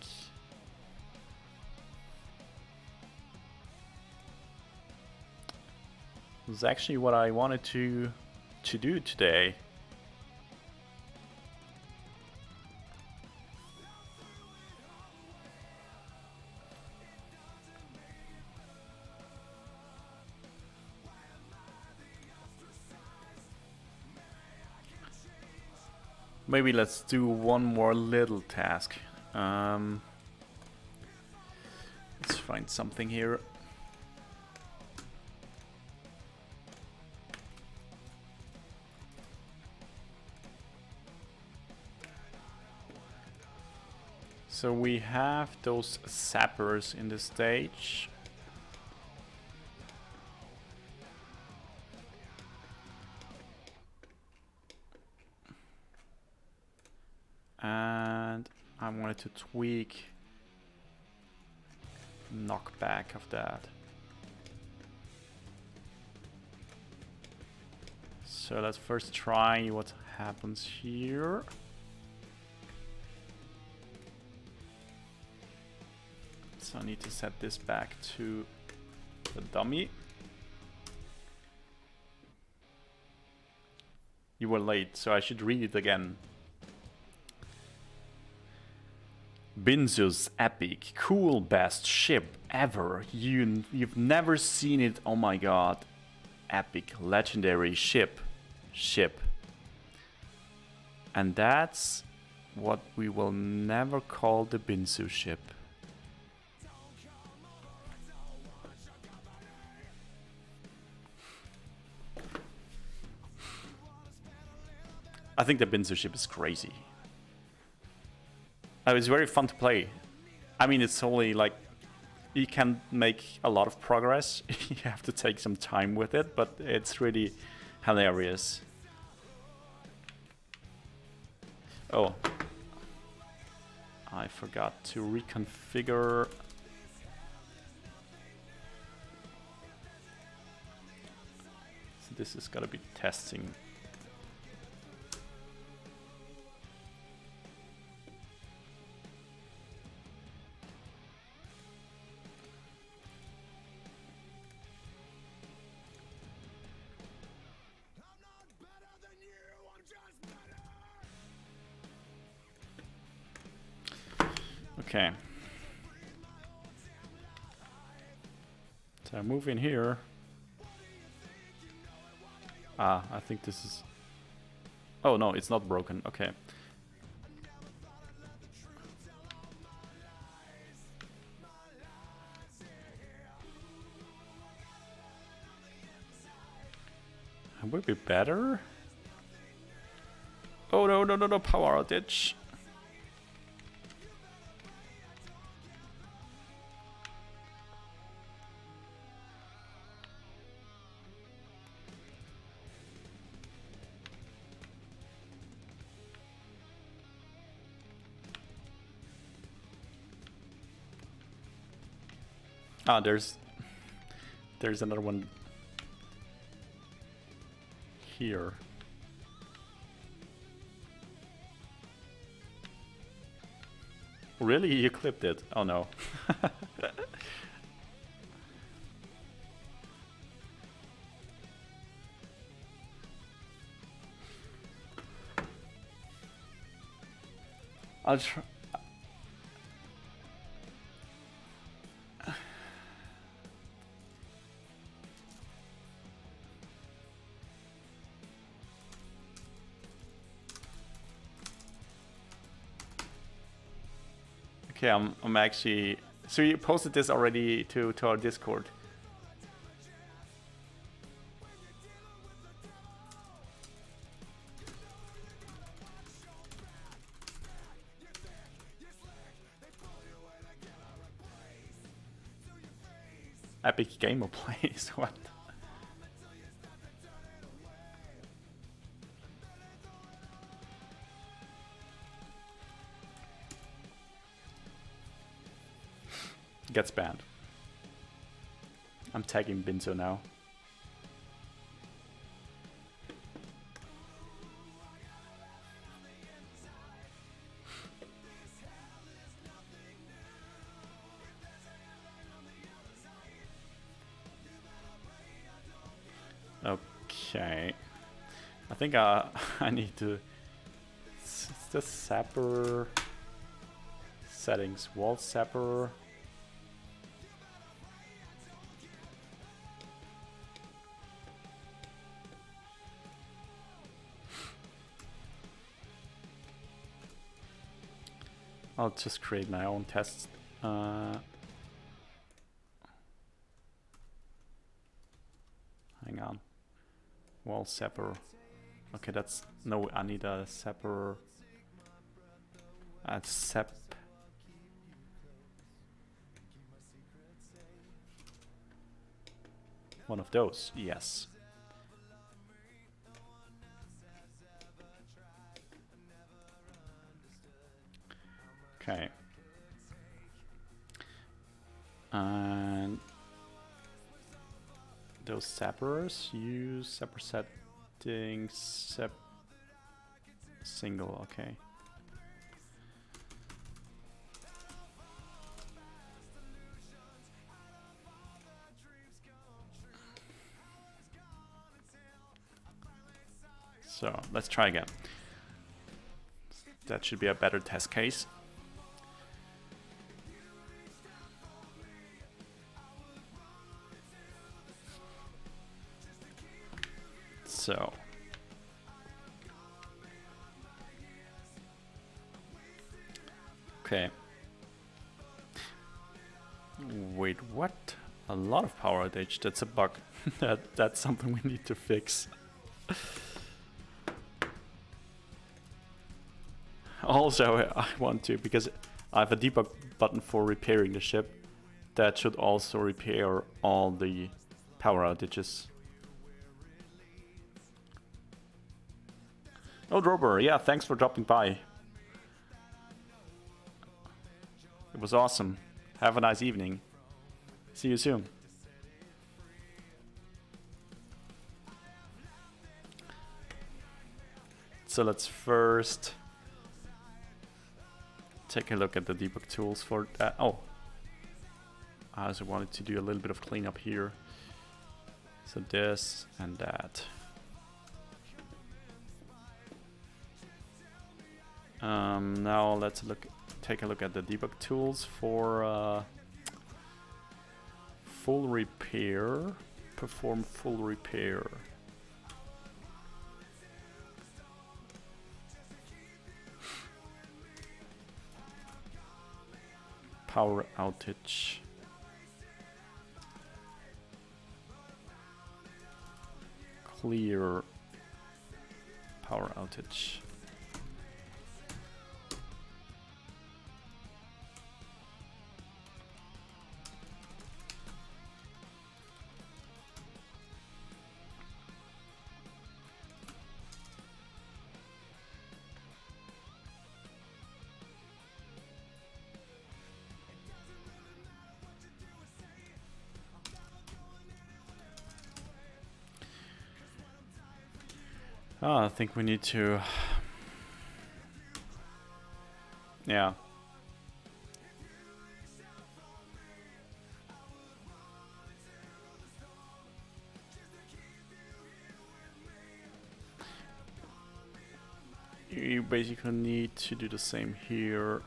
this is actually what I wanted to do today. Maybe let's do one more little task. Let's find something here. So we have those sappers in the stage. And I wanted to tweak knockback of that. So let's first try what happens here. So I need to set this back to the dummy. You were late, so I should read it again. Binzu's epic, cool, best ship ever. You've never seen it. Oh my god. Epic, legendary ship. And that's what we will never call the Binzu ship. I think the Binzu ship is crazy. It's very fun to play. I mean, it's only like you can make a lot of progress. You have to take some time with it, but it's really hilarious. Oh, I forgot to reconfigure. So this is gotta be testing. Okay. So I move in here. I think this is... Oh no, it's not broken. Okay. It would be better. Oh no, power outage. Ah, there's another one here. Really? You clipped it? Oh no. I'll try. Okay, I'm actually... So you posted this already to our Discord? Epic gamer plays, what? Gets banned. I'm tagging Binzo now. Okay. I think I need to... It's the Sapper... Settings. Wall Sapper... I'll just create my own tests. Hang on. Wall Sapper. Okay, that's... No, I need a Sapper... Sap... One of those, yes. Okay. And those sappers use sapper settings single, okay. So let's try again. That should be a better test case. So okay. Wait, what? A lot of power outage. That's a bug. That's something we need to fix. Also, I want to, because I have a debug button for repairing the ship, that should also repair all the power outages. Oh, Drober, yeah, thanks for dropping by. It was awesome. Have a nice evening. See you soon. So let's first take a look at the debug tools for that. Oh, I also wanted to do a little bit of cleanup here. So this and that. Now let's take a look at the debug tools for full repair. Perform full repair. Power outage. Clear power outage. Oh, I think we need to... Yeah. You basically need to do the same here.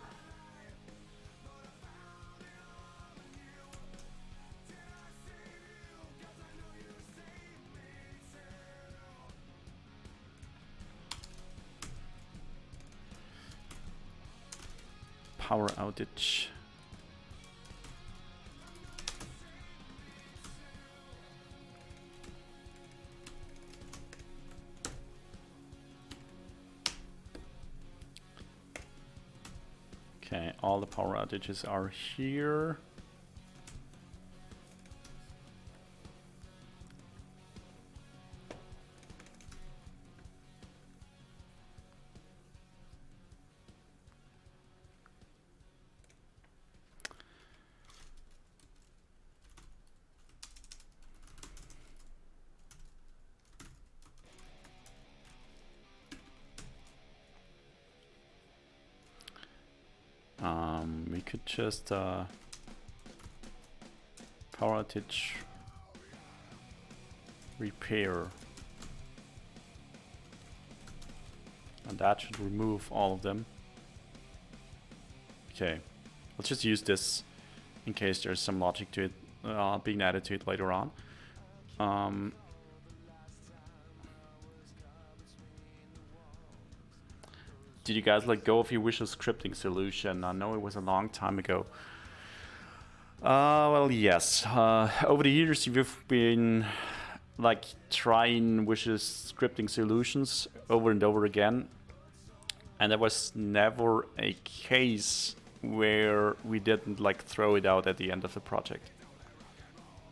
Power outage. Okay, all the power outages are here. We could just power outage repair. and that should remove all of them. Okay, let's just use this in case there's some logic to it being added to it later on. Did you guys let go of your visual scripting solution? I know it was a long time ago. Well, yes. Over the years, we've been like trying visual scripting solutions over and over again, and there was never a case where we didn't like throw it out at the end of the project.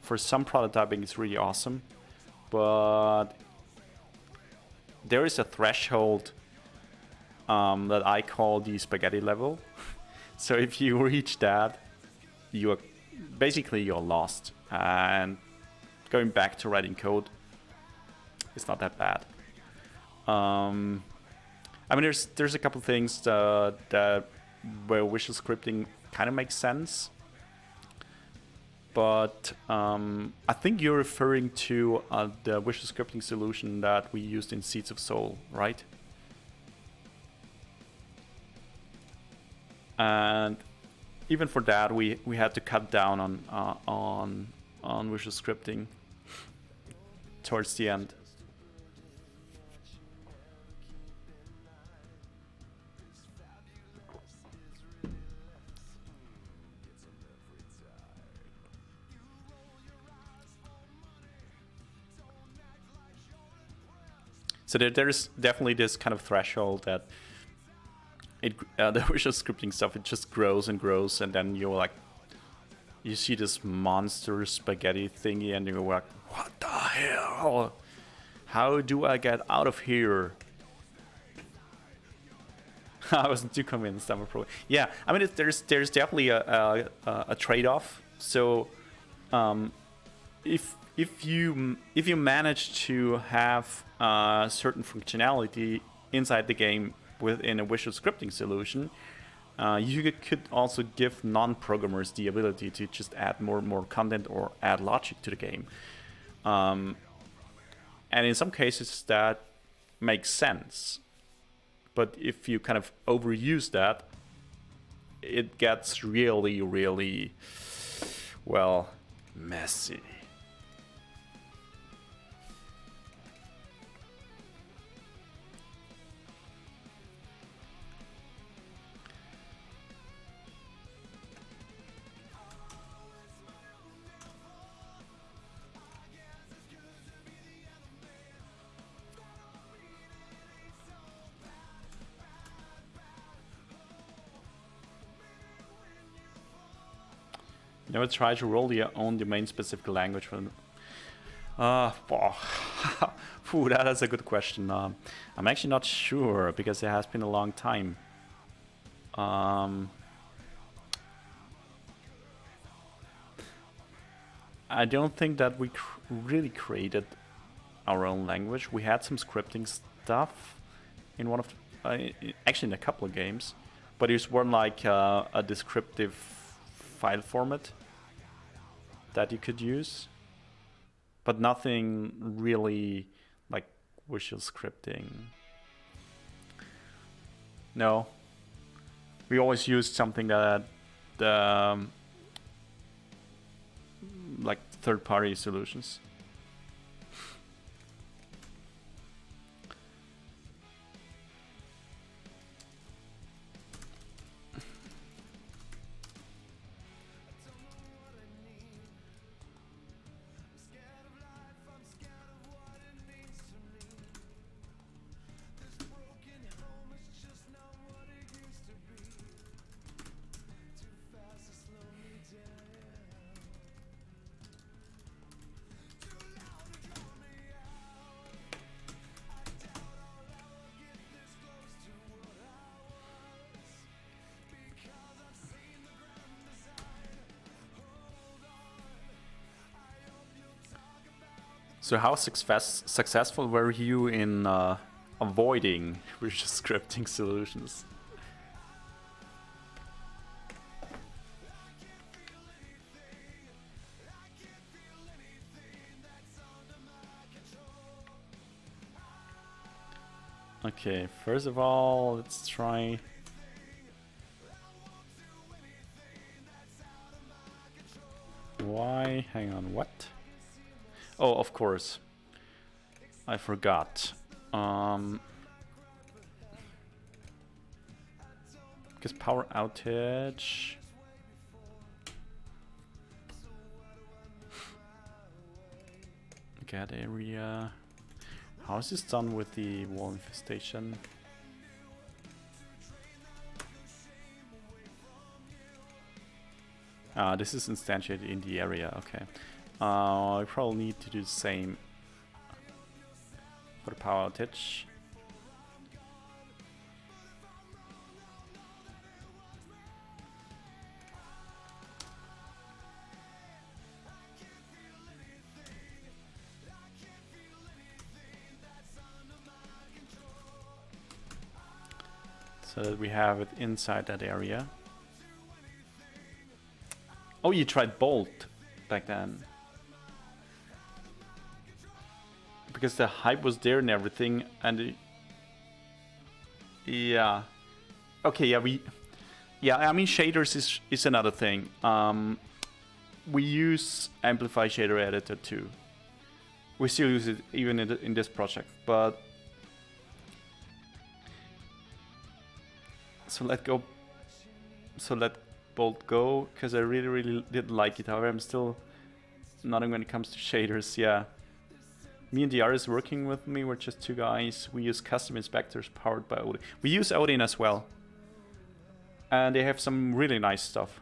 For some prototyping, it's really awesome, but there is a threshold that I call the spaghetti level. So if you reach that, you're lost, and going back to writing code is not that bad. I mean, there's a couple things that where visual scripting kind of makes sense, but I think you're referring to the visual scripting solution that we used in Seeds of Soul, right? And even for that, we had to cut down on visual scripting towards the end. So there's definitely this kind of threshold that the visual scripting stuff, it just grows and grows, and then you're like, you see this monster spaghetti thingy, and you're like, what the hell? How do I get out of here? I wasn't too convinced. I'm a pro. Yeah, I mean, there's definitely a trade-off. So, if you manage to have certain functionality inside the game within a visual scripting solution, you could also give non-programmers the ability to just add more and more content or add logic to the game. And in some cases that makes sense. But if you kind of overuse that, it gets really, really, well, messy. Never try to roll your own domain-specific language for. Phew, that is a good question. I'm actually not sure because it has been a long time. I don't think that we really created our own language. We had some scripting stuff in one of, actually in a couple of games, but it was more like a descriptive file format that you could use, but nothing really like visual scripting. No, we always used something that like third-party solutions. So how successful were you in avoiding visual scripting solutions? Okay, first of all, let's try. Why? Hang on, what? Oh, of course. I forgot. Because power outage. Get area. How is this done with the wall infestation? This is instantiated in the area, okay. I probably need to do the same for the power outage. So that we have it inside that area. Oh, you tried Bolt back then. Because the hype was there and everything, and yeah. Okay, yeah, I mean shaders is another thing. We use Amplify Shader Editor too. We still use it even in this project, but so let Bolt go, because I really didn't like it. However, I'm still nothing when it comes to shaders. Yeah, me and the artist working with me, we're just two guys. We use custom inspectors powered by Odin. We use Odin as well, and they have some really nice stuff.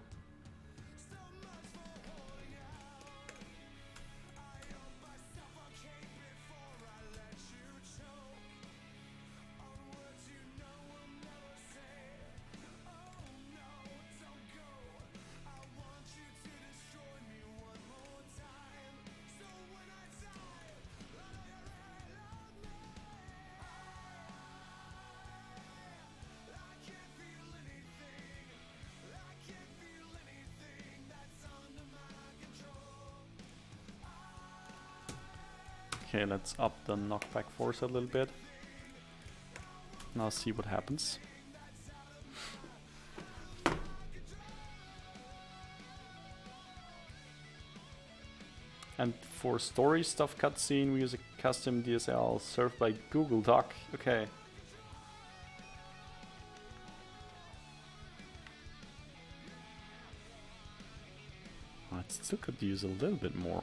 Okay, let's up the knockback force a little bit. Now see what happens. And for story stuff cutscene, we use a custom DSL served by Google Doc. Okay. I still could use a little bit more.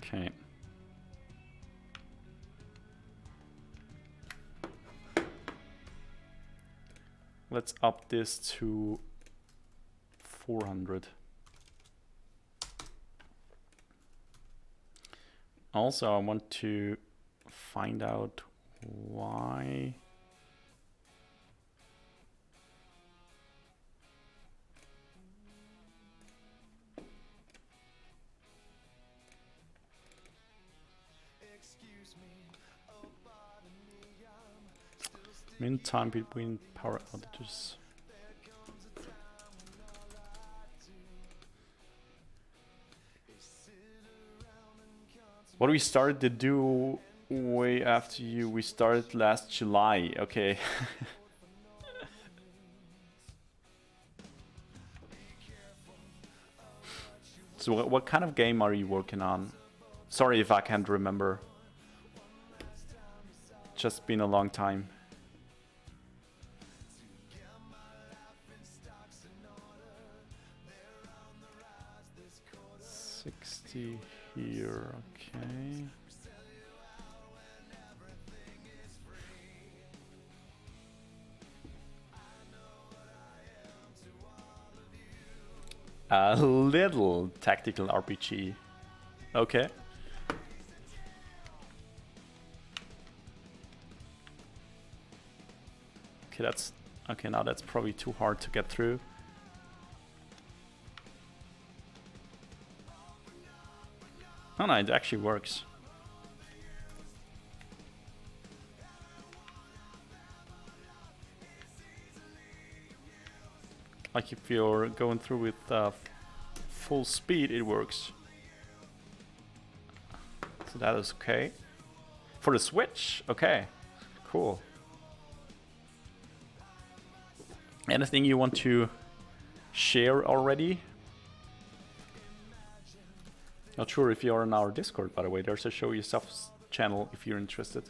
Okay. Let's up this to 400. Also, I want to find out why. Mean time between power outages. What we started to do way after you, we started last July, okay. So what kind of game are you working on? Sorry if I can't remember. Just been a long time. Here, okay. A little tactical RPG. Okay. Okay, that's okay. Now that's probably too hard to get through. Oh no, it actually works. Like if you're going through with full speed, it works. So that is okay. For the Switch, okay, cool. Anything you want to share already? Not sure if you're on our Discord, by the way. There's a Show Yourself channel if you're interested.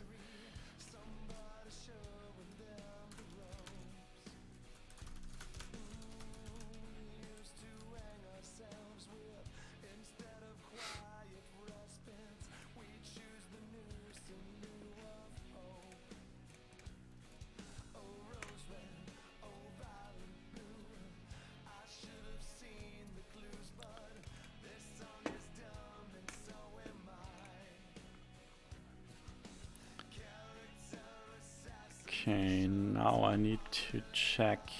Okay, now I need to check.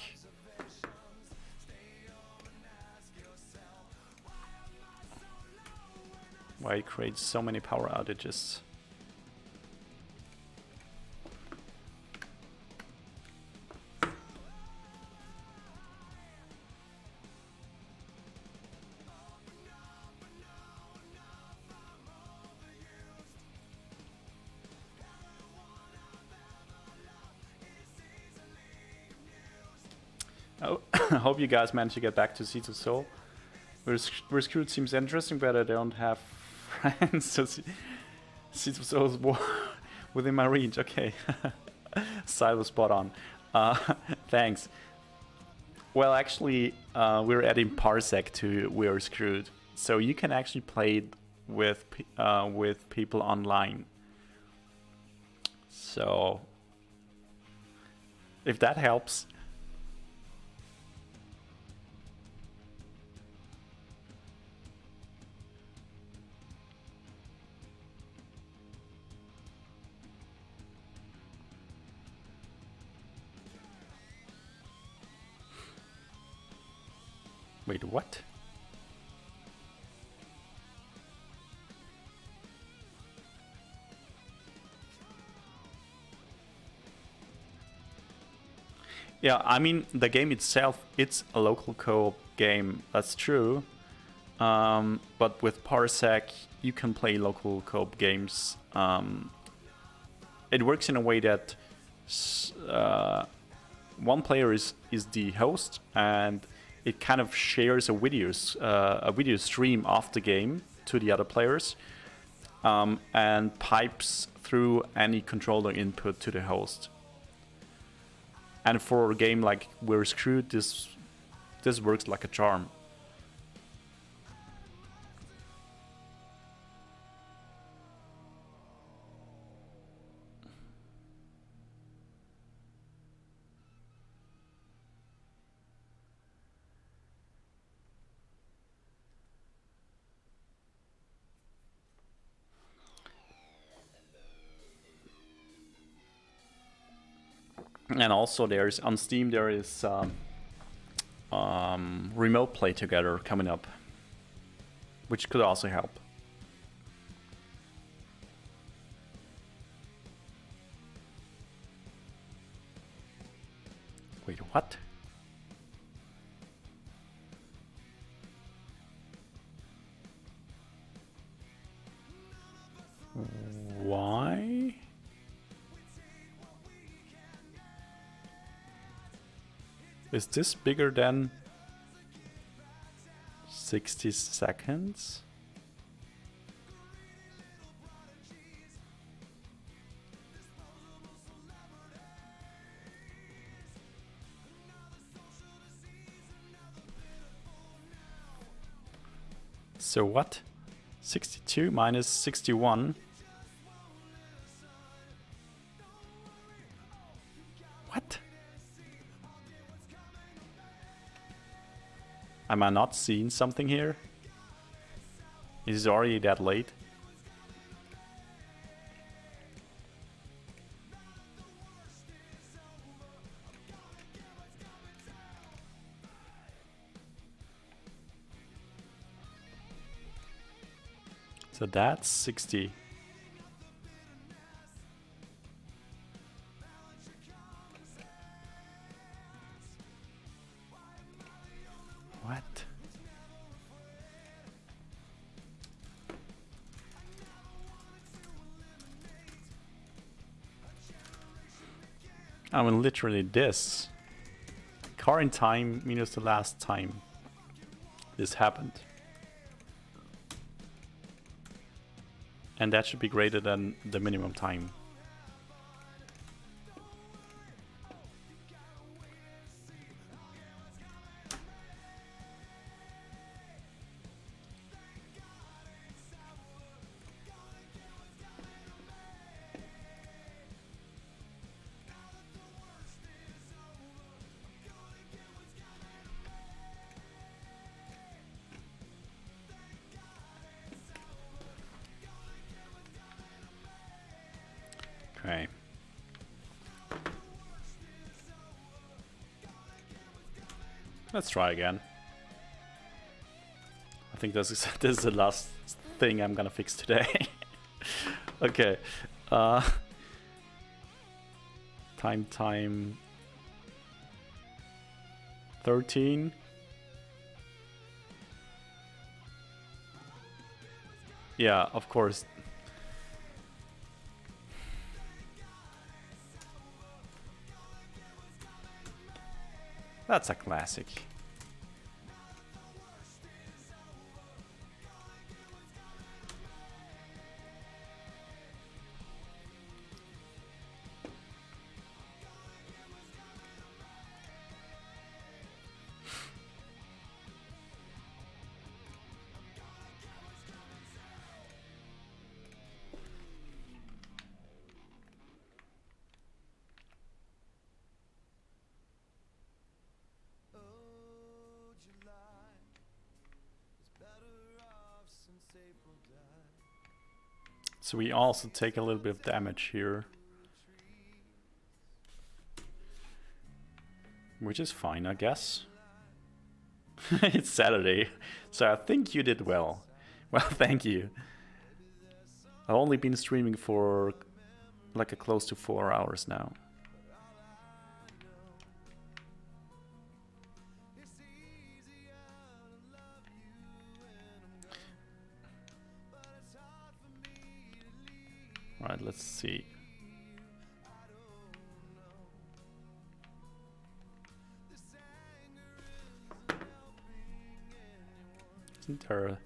Why it creates so many power outages. Oh, I hope you guys managed to get back to Seeds of Soul. We're Screwed seems interesting, but I don't have friends, so Seeds of Soul is within my reach. Okay, Side was spot on. Thanks. Well, actually, we're adding Parsec to We're Screwed, so you can actually play with people online. So, if that helps. Wait, what? Yeah, I mean, the game itself, it's a local co-op game, that's true. But with Parsec, you can play local co-op games. It works in a way that one player is the host, and it kind of shares a video stream of the game to the other players, and pipes through any controller input to the host. And for a game like We're Screwed, this works like a charm. And also there's on Steam there is remote play together coming up, which could also help. Wait, what? Why? Is this bigger than 60 seconds? So what? 62 minus 61. What? Am I not seeing something here? Is it already that late? So that's 60. What? I mean, literally this. Current time minus the last time this happened. And that should be greater than the minimum time. Okay. Let's try again. I think this is the last thing I'm gonna fix today. Okay. Time 13. Yeah, of course. That's a classic. So we also take a little bit of damage here. Which is fine, I guess. It's Saturday, so I think you did well. Well, thank you. I've only been streaming for like a close to 4 hours now. Right, let's see. Isn't there a...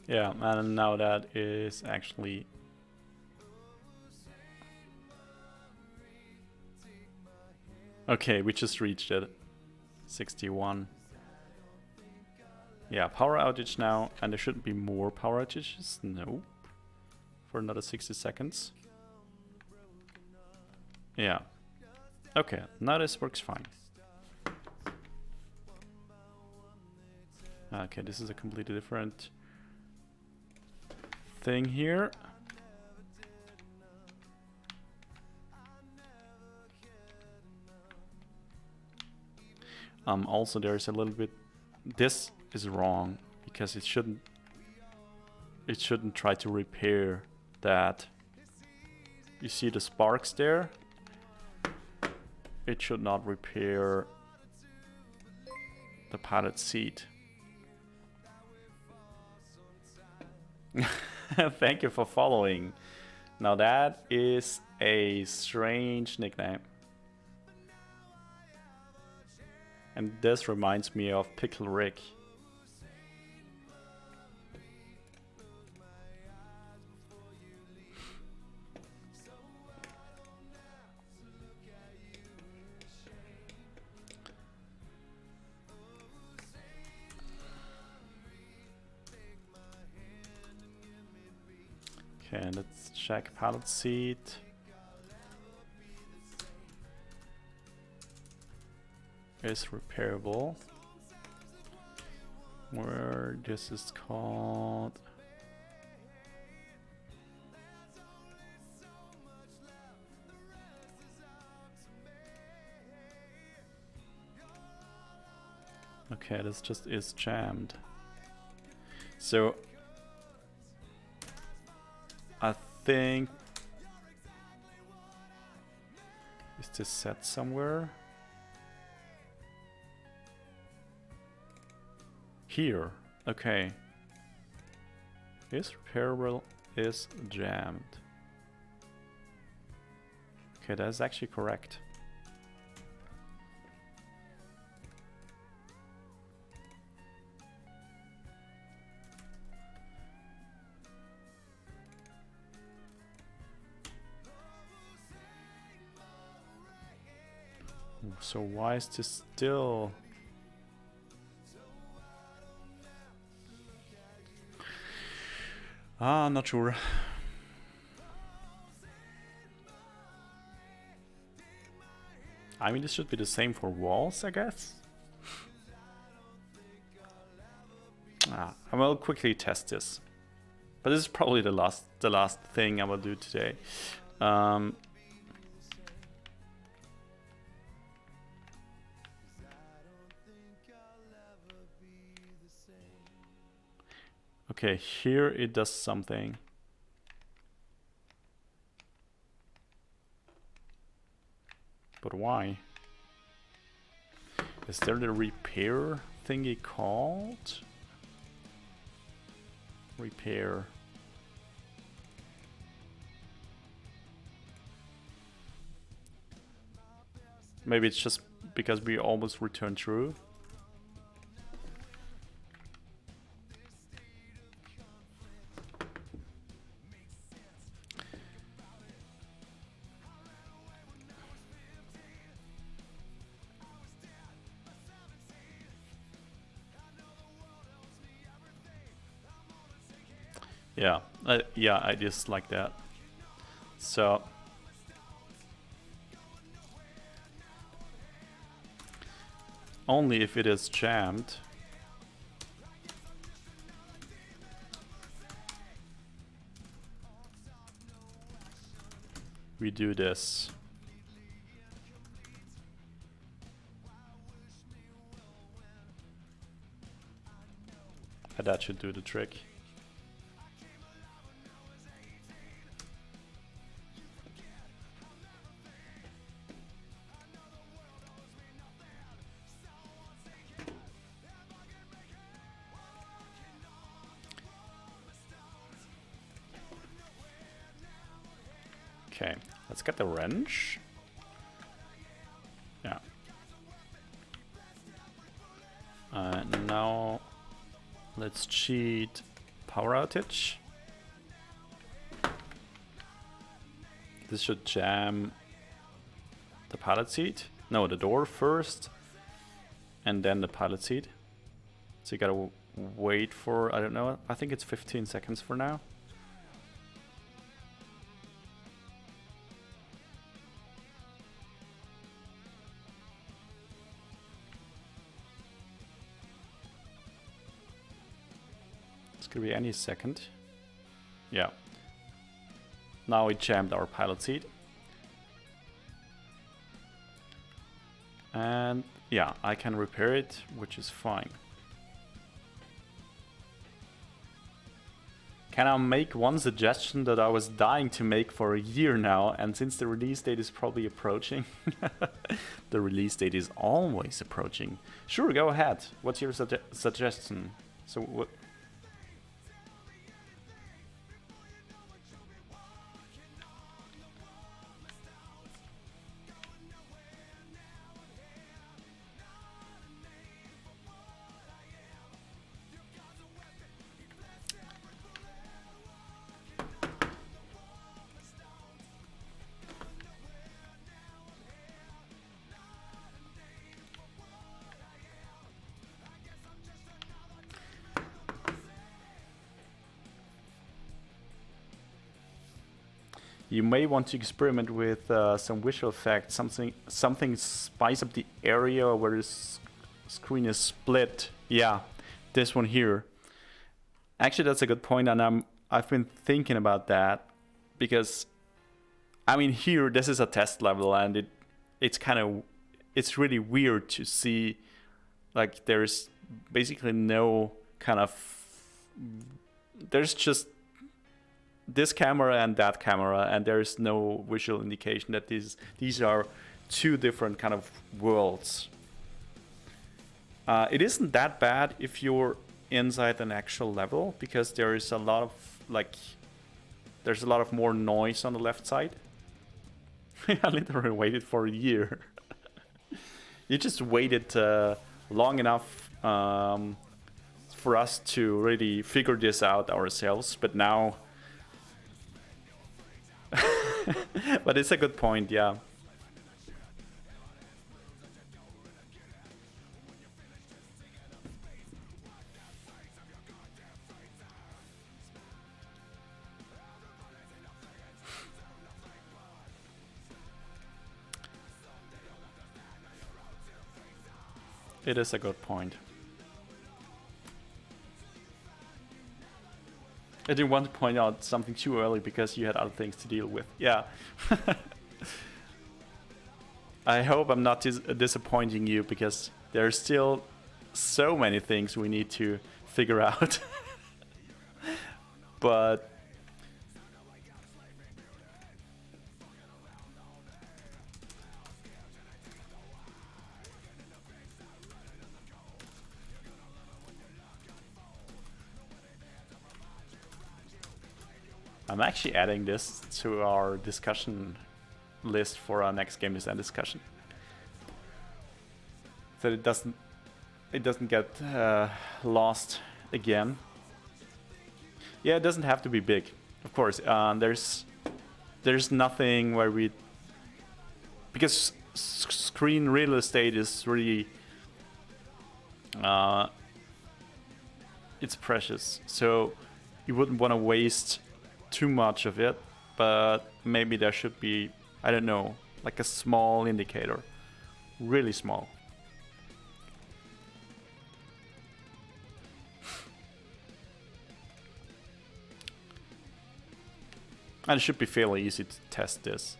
Yeah, and now that is actually... Okay, we just reached it. 61. Yeah, power outage now, and there shouldn't be more power outages. No. For another 60 seconds. Yeah. Okay, now this works fine. Okay, this is a completely different thing here. Also, there's a little bit... This is wrong, because it shouldn't try to repair that. You see the sparks there? It should not repair the pilot seat. Thank you for following. Now that is a strange nickname. And this reminds me of Pickle Rick. Okay, let's check pilot seat. Is repairable. Where this is called... Okay, this just is jammed. So I think, is this set somewhere? Here, okay. Is repairable is jammed. Okay, that's actually correct. So why is this still? I'm not sure. I mean, this should be the same for walls, I guess. I will quickly test this, but this is probably the last thing I will do today. Okay, here it does something. But why? Is there the repair thingy called? Repair. Maybe it's just because we almost returned through. Yeah, yeah, I just like that. So only if it is jammed. We do this. And that should do the trick. Okay, let's get the wrench. Yeah. Now let's cheat power outage. This should jam the pilot seat. No, the door first, and then the pilot seat. So you gotta wait for, I don't know, I think it's 15 seconds for now. Could be any second. Yeah. Now we jammed our pilot seat. And yeah, I can repair it, which is fine. Can I make one suggestion that I was dying to make for a year now, and since the release date is probably approaching, the release date is always approaching. Sure, go ahead. What's your suggestion? So what? You may want to experiment with some visual effects, something spice up the area where this screen is split. Yeah, this one here. Actually, that's a good point, and I've been thinking about that because, I mean, here this is a test level, and it's really weird to see Like there's basically no kind of, there's just this camera and that camera, and there's no visual indication that these are two different kind of worlds. It isn't that bad if you're inside an actual level, because there is a lot of there's a lot of more noise on the left side. I literally waited for a year. You just waited long enough for us to really figure this out ourselves, but now but it's a good point, yeah. It is a good point. I didn't want to point out something too early because you had other things to deal with. Yeah. I hope I'm not disappointing you, because there are still so many things we need to figure out. But I'm actually adding this to our discussion list for our next game design discussion, so it doesn't get lost again. Yeah, it doesn't have to be big, of course. There's nothing where we, because screen real estate is really it's precious, so you wouldn't want to waste too much of it, but maybe there should be, I don't know, like a small indicator, really small. And it should be fairly easy to test this.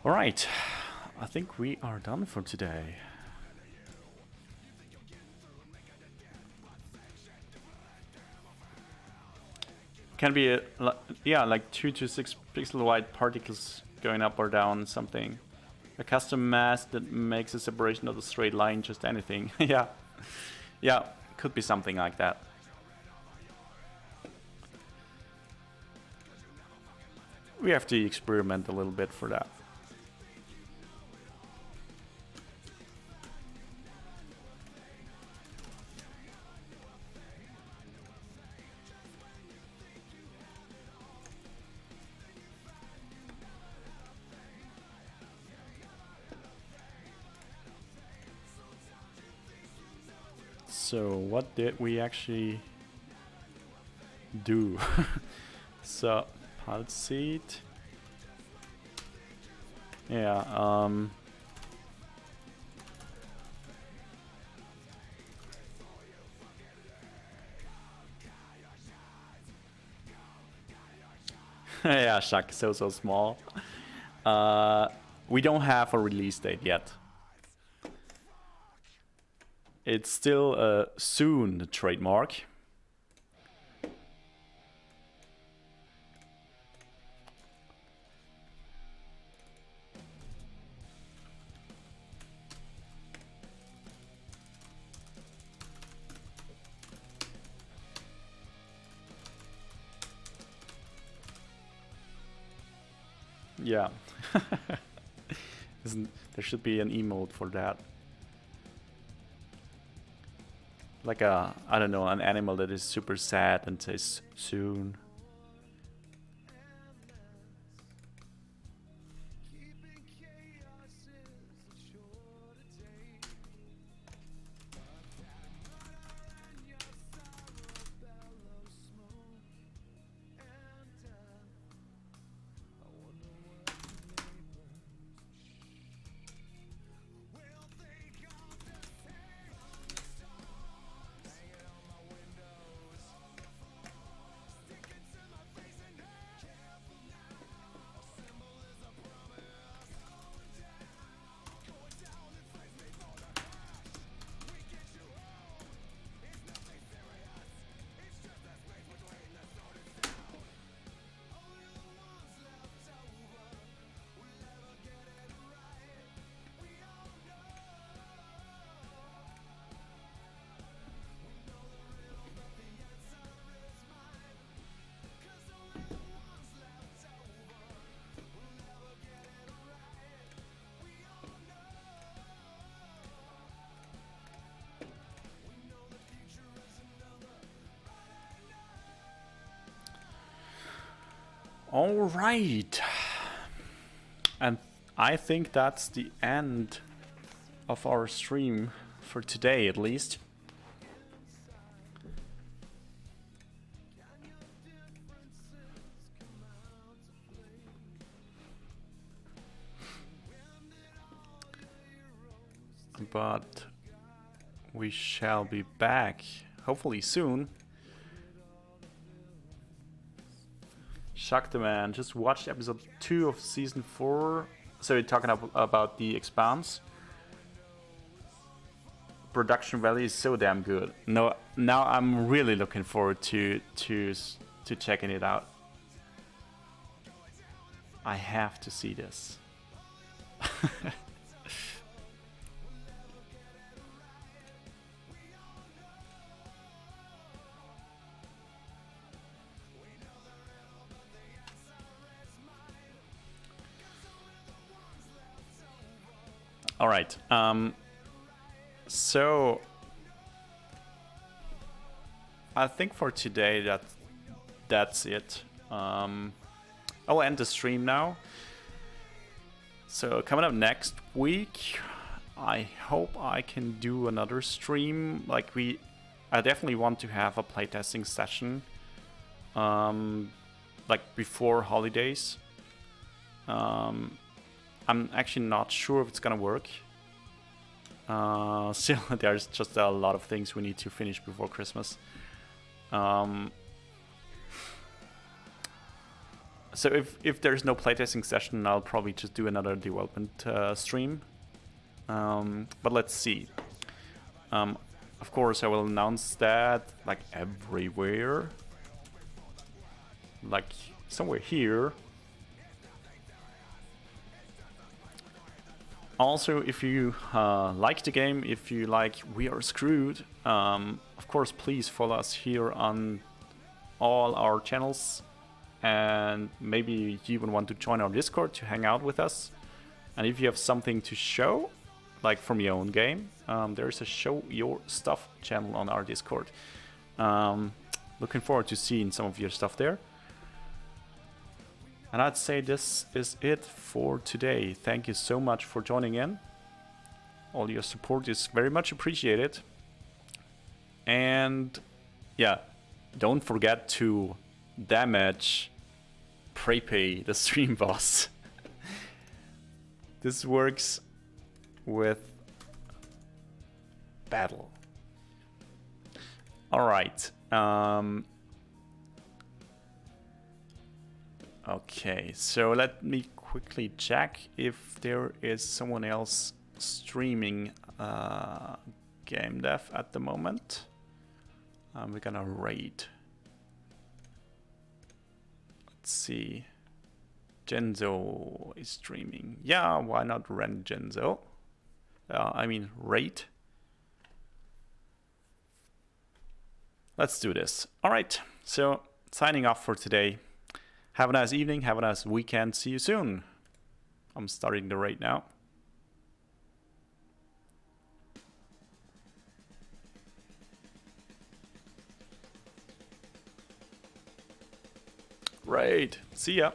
All right, I think we are done for today. Can be yeah, like 2 to 6 pixel wide particles going up or down, something. A custom mask that makes a separation of the straight line, just anything. Yeah, yeah, could be something like that. We have to experiment a little bit for that. So what did we actually do? So pulse seed. Yeah, yeah, Shaq, so small. We don't have a release date yet. It's still soon trademark. Yeah. There should be an emote for that. Like a, I don't know, an animal that is super sad and says soon. All right. And I think that's the end of our stream for today, at least. But we shall be back hopefully soon. Shakta man, just watched episode 2 of season 4. So we're talking about The Expanse. Production value is so damn good. No, now I'm really looking forward to checking it out. I have to see this. All right. So I think for today that's it. I'll end the stream now. So coming up next week, I hope I can do another stream. I definitely want to have a playtesting session, like before holidays. I'm actually not sure if it's gonna work. Still, there's just a lot of things we need to finish before Christmas. So if there's no playtesting session, I'll probably just do another development stream. But let's see. Of course, I will announce that like everywhere. Like somewhere here. Also, if you like the game, if you like We Are Screwed, of course, please follow us here on all our channels. And maybe you even want to join our Discord to hang out with us. And if you have something to show, like from your own game, there's a Show Your Stuff channel on our Discord. Looking forward to seeing some of your stuff there. And I'd say this is it for today. Thank you so much for joining in. All your support is very much appreciated. And yeah, don't forget to damage Prepay, the stream boss. This works with battle. All right. Okay, so let me quickly check if there is someone else streaming game dev at the moment. We're gonna raid. Let's see. Genzo is streaming. Yeah, why not rent Genzo? Raid. Let's do this. All right, so signing off for today. Have a nice evening, have a nice weekend. See you soon. I'm starting the raid now. Raid. See ya.